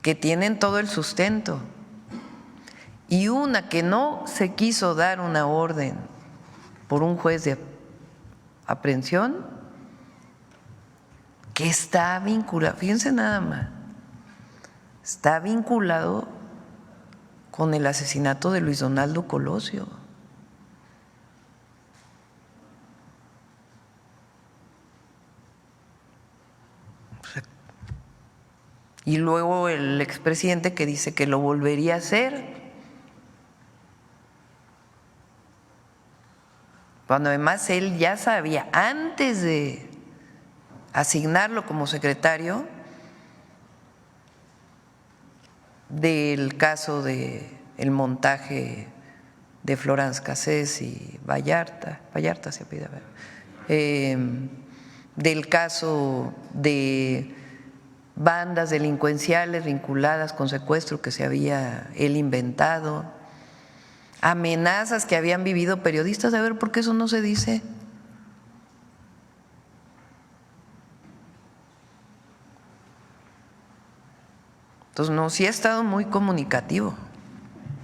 que tienen todo el sustento, y una que no se quiso dar una orden por un juez de aprehensión, que está vinculado, fíjense nada más, está vinculado con el asesinato de Luis Donaldo Colosio. Y luego el expresidente que dice que lo volvería a hacer, cuando además él ya sabía, antes de asignarlo como secretario, del caso del montaje de Florence Cassés y Vallarta se pide, del caso de bandas delincuenciales vinculadas con secuestro que se había él inventado, amenazas que habían vivido periodistas. A ver, ¿por qué eso no se dice? Entonces, no, sí ha estado muy comunicativo.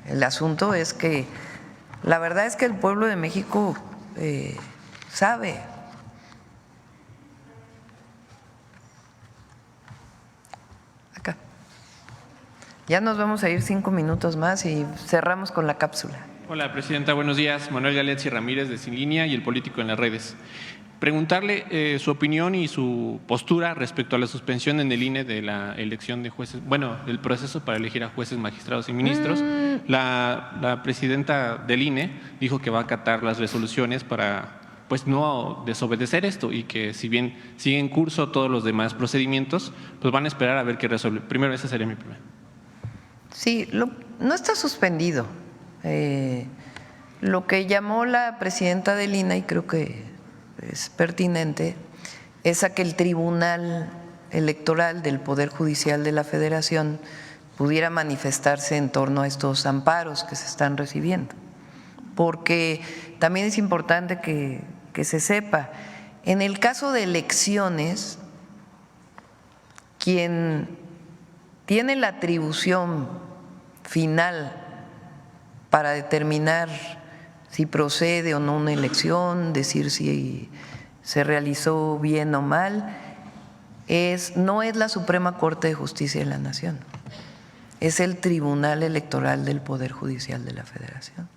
El asunto es que la verdad es que el pueblo de México sabe. Acá. Ya nos vamos a ir 5 minutos más y cerramos con la cápsula. Hola, Presidenta, buenos días. Manuel Galeazzi Ramírez de Sin Línea y El Político en las Redes. Preguntarle su opinión y su postura respecto a la suspensión en el INE de la elección de jueces, bueno, del proceso para elegir a jueces, magistrados y ministros. La presidenta del INE dijo que va a acatar las resoluciones para pues no desobedecer esto y que si bien sigue en curso todos los demás procedimientos, pues van a esperar a ver qué resuelve. Primero, esa sería mi primera. Sí, no está suspendido. Lo que llamó la presidenta del INE, y creo que es pertinente, es a que el Tribunal Electoral del Poder Judicial de la Federación pudiera manifestarse en torno a estos amparos que se están recibiendo. Porque también es importante que se sepa, en el caso de elecciones, quien tiene la atribución final para determinar si procede o no una elección, decir si se realizó bien o mal, no es la Suprema Corte de Justicia de la Nación, es el Tribunal Electoral del Poder Judicial de la Federación.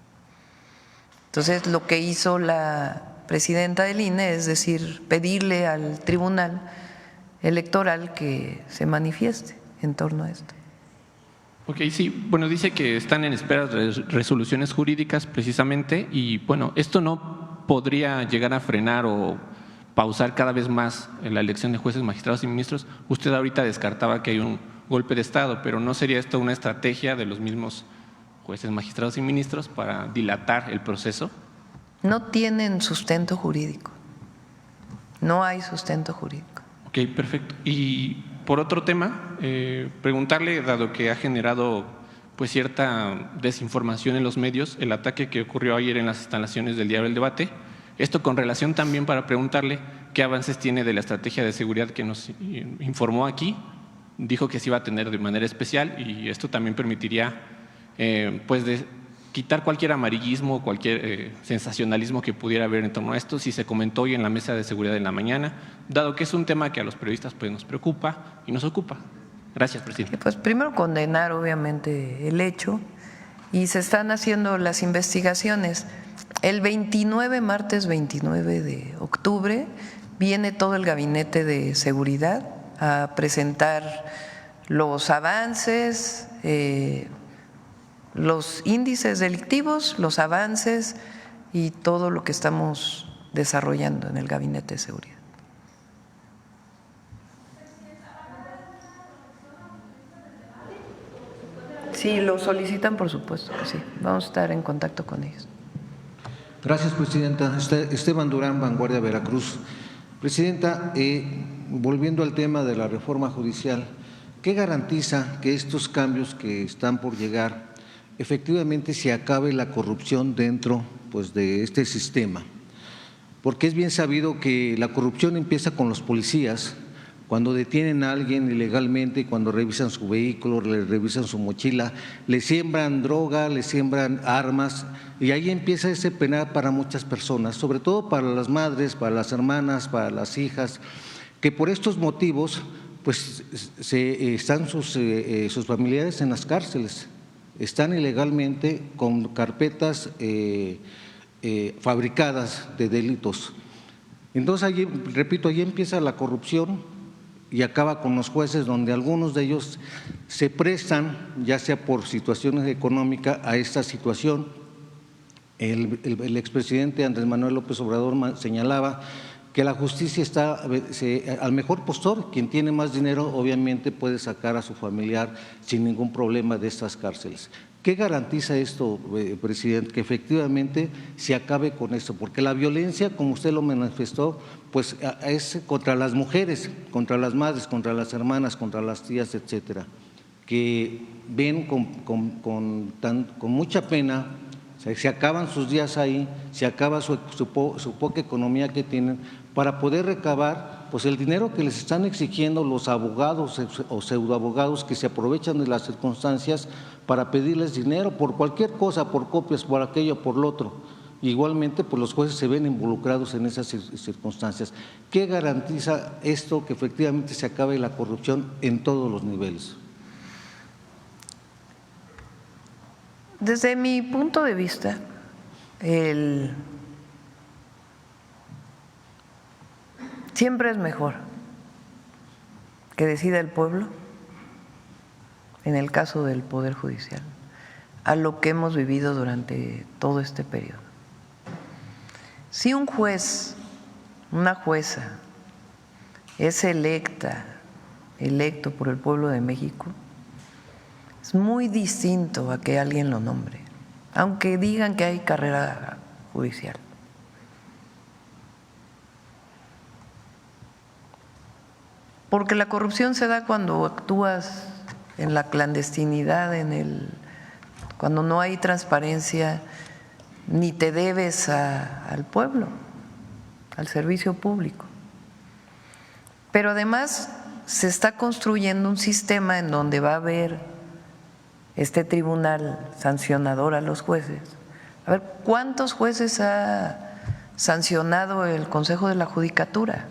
Entonces, lo que hizo la presidenta del INE es decir, pedirle al Tribunal Electoral que se manifieste en torno a esto. Ok, sí, bueno, dice que están en espera de resoluciones jurídicas precisamente y bueno, esto no podría llegar a frenar o pausar cada vez más la elección de jueces, magistrados y ministros. Usted ahorita descartaba que hay un golpe de Estado, pero ¿no sería esto una estrategia de los mismos jueces, magistrados y ministros para dilatar el proceso? No tienen sustento jurídico, no hay sustento jurídico. Ok, perfecto. Y por otro tema, preguntarle, dado que ha generado pues cierta desinformación en los medios, el ataque que ocurrió ayer en las instalaciones del Diario del Debate, esto con relación también para preguntarle qué avances tiene de la estrategia de seguridad que nos informó aquí, dijo que se iba a tener de manera especial y esto también permitiría pues quitar cualquier amarillismo, cualquier sensacionalismo que pudiera haber en torno a esto, si se comentó hoy en la mesa de seguridad en la mañana, dado que es un tema que a los periodistas pues nos preocupa y nos ocupa. Gracias, presidente. Pues primero condenar obviamente el hecho y se están haciendo las investigaciones. El 29, martes 29 de octubre, viene todo el gabinete de seguridad a presentar los avances, los índices delictivos, los avances y todo lo que estamos desarrollando en el Gabinete de Seguridad. Si lo solicitan, por supuesto que sí. Vamos a estar en contacto con ellos. Gracias, Presidenta. Esteban Durán, Vanguardia, Veracruz. Presidenta, volviendo al tema de la reforma judicial, ¿qué garantiza que estos cambios que están por llegar efectivamente se acabe la corrupción dentro pues, de este sistema? Porque es bien sabido que la corrupción empieza con los policías, cuando detienen a alguien ilegalmente, cuando revisan su vehículo, le revisan su mochila, le siembran droga, le siembran armas y ahí empieza ese penal para muchas personas, sobre todo para las madres, para las hermanas, para las hijas, que por estos motivos pues están sus familiares en las cárceles. Están ilegalmente con carpetas fabricadas de delitos. Entonces, allí, repito, allí empieza la corrupción y acaba con los jueces, donde algunos de ellos se prestan, ya sea por situaciones económicas, a esta situación. El expresidente Andrés Manuel López Obrador señalaba que la justicia está al mejor postor, quien tiene más dinero obviamente puede sacar a su familiar sin ningún problema de estas cárceles. ¿Qué garantiza esto, presidente? Que efectivamente se acabe con esto, porque la violencia, como usted lo manifestó, pues es contra las mujeres, contra las madres, contra las hermanas, contra las tías, etcétera, que ven con mucha pena, se acaban sus días ahí, se acaba su poca economía que tienen para poder recabar pues el dinero que les están exigiendo los abogados o pseudoabogados que se aprovechan de las circunstancias para pedirles dinero por cualquier cosa, por copias, por aquello, por lo otro. Igualmente, pues los jueces se ven involucrados en esas circunstancias. ¿Qué garantiza esto que efectivamente se acabe la corrupción en todos los niveles? Desde mi punto de vista, siempre es mejor que decida el pueblo, en el caso del Poder Judicial, a lo que hemos vivido durante todo este periodo. Si un juez, una jueza, es electo por el pueblo de México, es muy distinto a que alguien lo nombre, aunque digan que hay carrera judicial. Porque la corrupción se da cuando actúas en la clandestinidad, cuando no hay transparencia, ni te debes al pueblo, al servicio público. Pero además se está construyendo un sistema en donde va a haber este tribunal sancionador a los jueces. A ver, ¿cuántos jueces ha sancionado el Consejo de la Judicatura?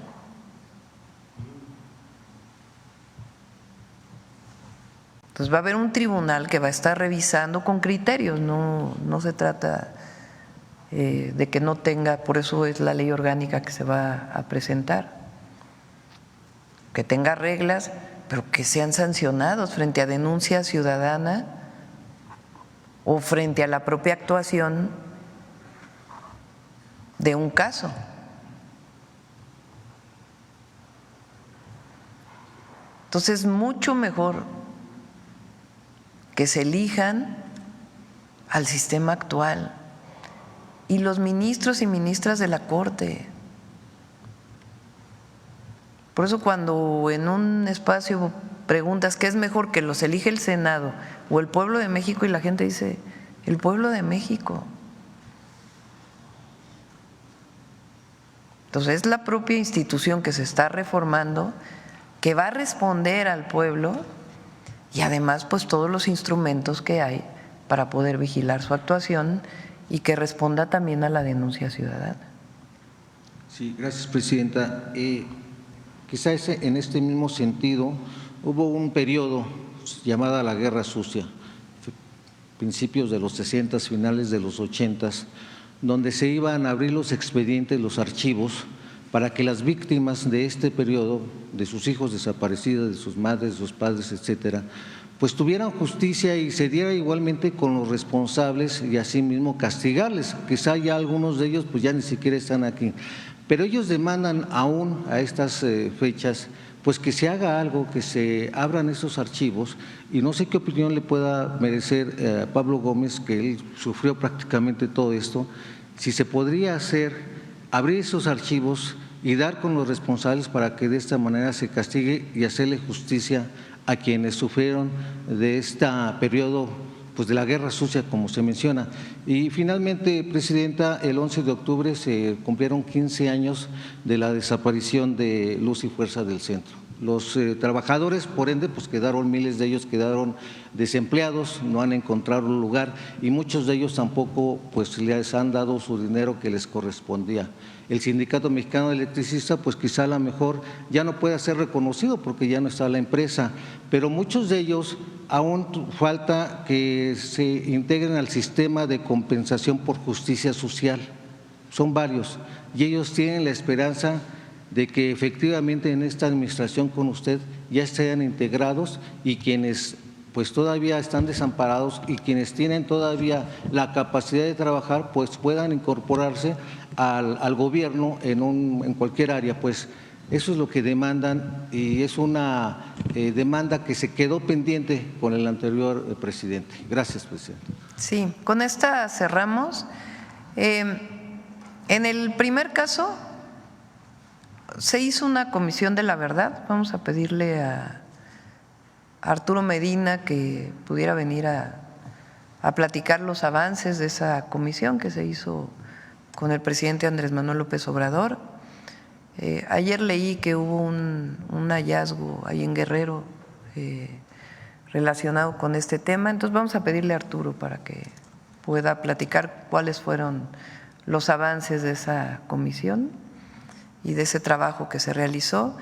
Entonces va a haber un tribunal que va a estar revisando con criterios, no se trata de que no tenga, por eso es la ley orgánica que se va a presentar, que tenga reglas, pero que sean sancionados frente a denuncia ciudadana o frente a la propia actuación de un caso. Entonces es mucho mejor que se elijan al sistema actual y los ministros y ministras de la Corte. Por eso cuando en un espacio preguntas qué es mejor, que los elige el Senado o el pueblo de México, y la gente dice el pueblo de México. Entonces es la propia institución que se está reformando, que va a responder al pueblo, y además pues todos los instrumentos que hay para poder vigilar su actuación y que responda también a la denuncia ciudadana. Sí, gracias, presidenta. Quizás en este mismo sentido hubo un periodo llamada la Guerra Sucia, principios de los 60, finales de los 80, donde se iban a abrir los expedientes, los archivos, para que las víctimas de este periodo, de sus hijos desaparecidos, de sus madres, de sus padres, etcétera, pues tuvieran justicia y se diera igualmente con los responsables y asimismo castigarles. Quizá ya algunos de ellos pues ya ni siquiera están aquí, pero ellos demandan aún a estas fechas pues que se haga algo, que se abran esos archivos, y no sé qué opinión le pueda merecer a Pablo Gómez, que él sufrió prácticamente todo esto, si se podría abrir esos archivos y dar con los responsables para que de esta manera se castigue y hacerle justicia a quienes sufrieron de este periodo pues de la Guerra Sucia, como se menciona. Y finalmente, presidenta, el 11 de octubre se cumplieron 15 años de la desaparición de Luz y Fuerza del Centro. Los trabajadores, por ende, pues quedaron, miles de ellos quedaron desempleados, no han encontrado un lugar, y muchos de ellos tampoco pues les han dado su dinero que les correspondía. El Sindicato Mexicano de Electricistas pues quizá a lo mejor ya no pueda ser reconocido porque ya no está la empresa, pero muchos de ellos aún falta que se integren al sistema de compensación por justicia social. Son varios y ellos tienen la esperanza de que efectivamente en esta administración con usted ya estén integrados, y quienes pues todavía están desamparados y quienes tienen todavía la capacidad de trabajar pues puedan incorporarse al gobierno en cualquier área. Pues eso es lo que demandan, y es una demanda que se quedó pendiente con el anterior presidente. Gracias, presidente. Sí, con esta cerramos. En el primer caso se hizo una comisión de la verdad. Vamos a pedirle a Arturo Medina que pudiera venir a platicar los avances de esa comisión que se hizo con el presidente Andrés Manuel López Obrador. Ayer leí que hubo un hallazgo ahí en Guerrero relacionado con este tema, entonces vamos a pedirle a Arturo para que pueda platicar cuáles fueron los avances de esa comisión y de ese trabajo que se realizó.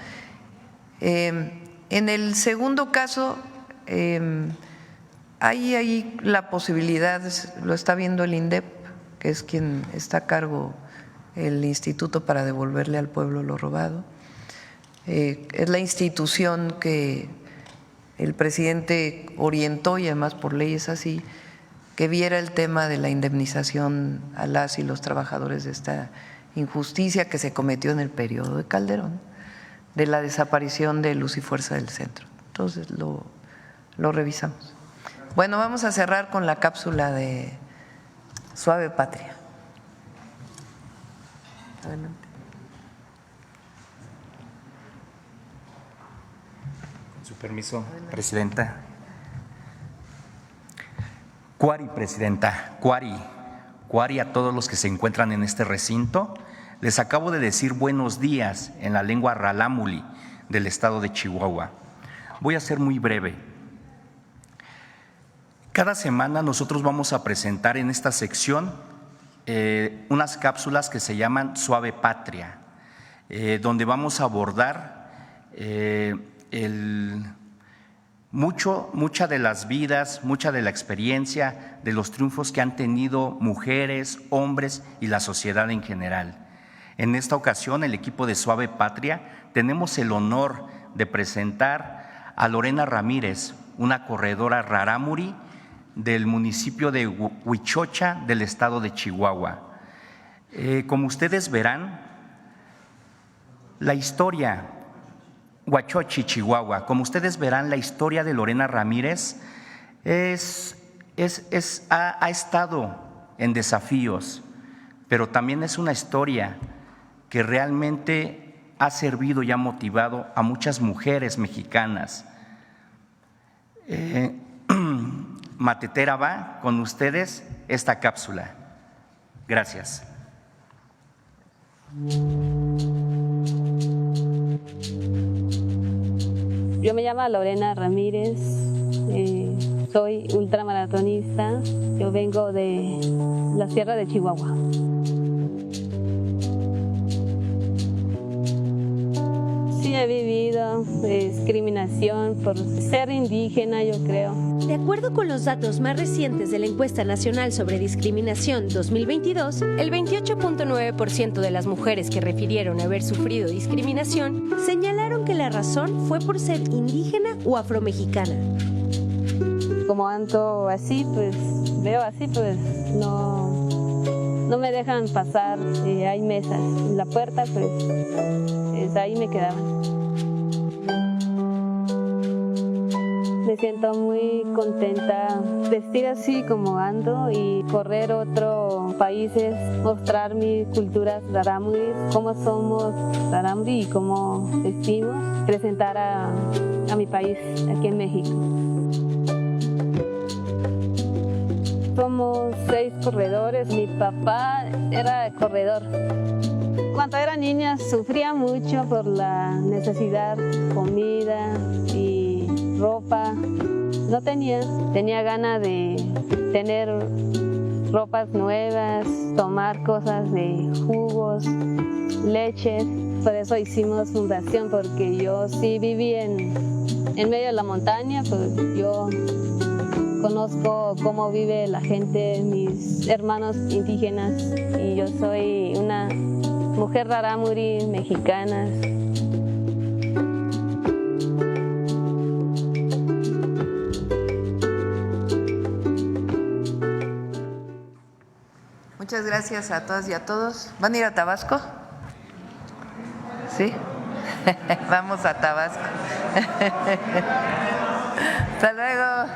En el segundo caso, hay ahí la posibilidad, lo está viendo el INDEP, que es quien está a cargo el Instituto para devolverle al pueblo lo robado. Es la institución que el presidente orientó, y además por ley es así, que viera el tema de la indemnización a las y los trabajadores de esta injusticia que se cometió en el periodo de Calderón, de la desaparición de Luz y Fuerza del Centro. Entonces lo revisamos. Bueno, vamos a cerrar con la cápsula de Suave Patria. Adelante. Con su permiso, Presidenta. Cuari, Presidenta, Cuari a todos los que se encuentran en este recinto. Les acabo de decir buenos días en la lengua ralámuli del estado de Chihuahua. Voy a ser muy breve. Cada semana nosotros vamos a presentar en esta sección unas cápsulas que se llaman Suave Patria, donde vamos a abordar mucha de las vidas, mucha de la experiencia, de los triunfos que han tenido mujeres, hombres y la sociedad en general. En esta ocasión, el equipo de Suave Patria tenemos el honor de presentar a Lorena Ramírez, una corredora rarámuri del municipio de Huichocha del estado de Chihuahua. Como ustedes verán, la historia Huachochi, Chihuahua, como ustedes verán, la historia de Lorena Ramírez ha estado en desafíos, pero también es una historia que realmente ha servido y ha motivado a muchas mujeres mexicanas. Matetera va con ustedes esta cápsula. Gracias. Yo me llamo Lorena Ramírez, soy ultramaratonista, yo vengo de la Sierra de Chihuahua. Sí he vivido discriminación por ser indígena, yo creo. De acuerdo con los datos más recientes de la Encuesta Nacional sobre Discriminación 2022, el 28.9% de las mujeres que refirieron haber sufrido discriminación señalaron que la razón fue por ser indígena o afromexicana. Como ando así, pues veo así, pues no me dejan pasar, hay mesas en la puerta, pues ahí me quedaban. Me siento muy contenta vestir así como ando y correr a otros países, mostrar mi cultura rarámuri, cómo somos rarámuri y cómo vestimos, presentar a mi país aquí en México. Somos 6 corredores, mi papá era corredor. Cuando era niña sufría mucho por la necesidad, comida y ropa. No tenía ganas de tener ropas nuevas, tomar cosas de jugos, leches. Por eso hicimos fundación, porque yo sí viví en medio de la montaña, pues yo conozco cómo vive la gente, mis hermanos indígenas, y yo soy una mujer rarámuri mexicana. Muchas gracias a todas y a todos. ¿Van a ir a Tabasco? ¿Sí? Vamos a Tabasco. Hasta luego.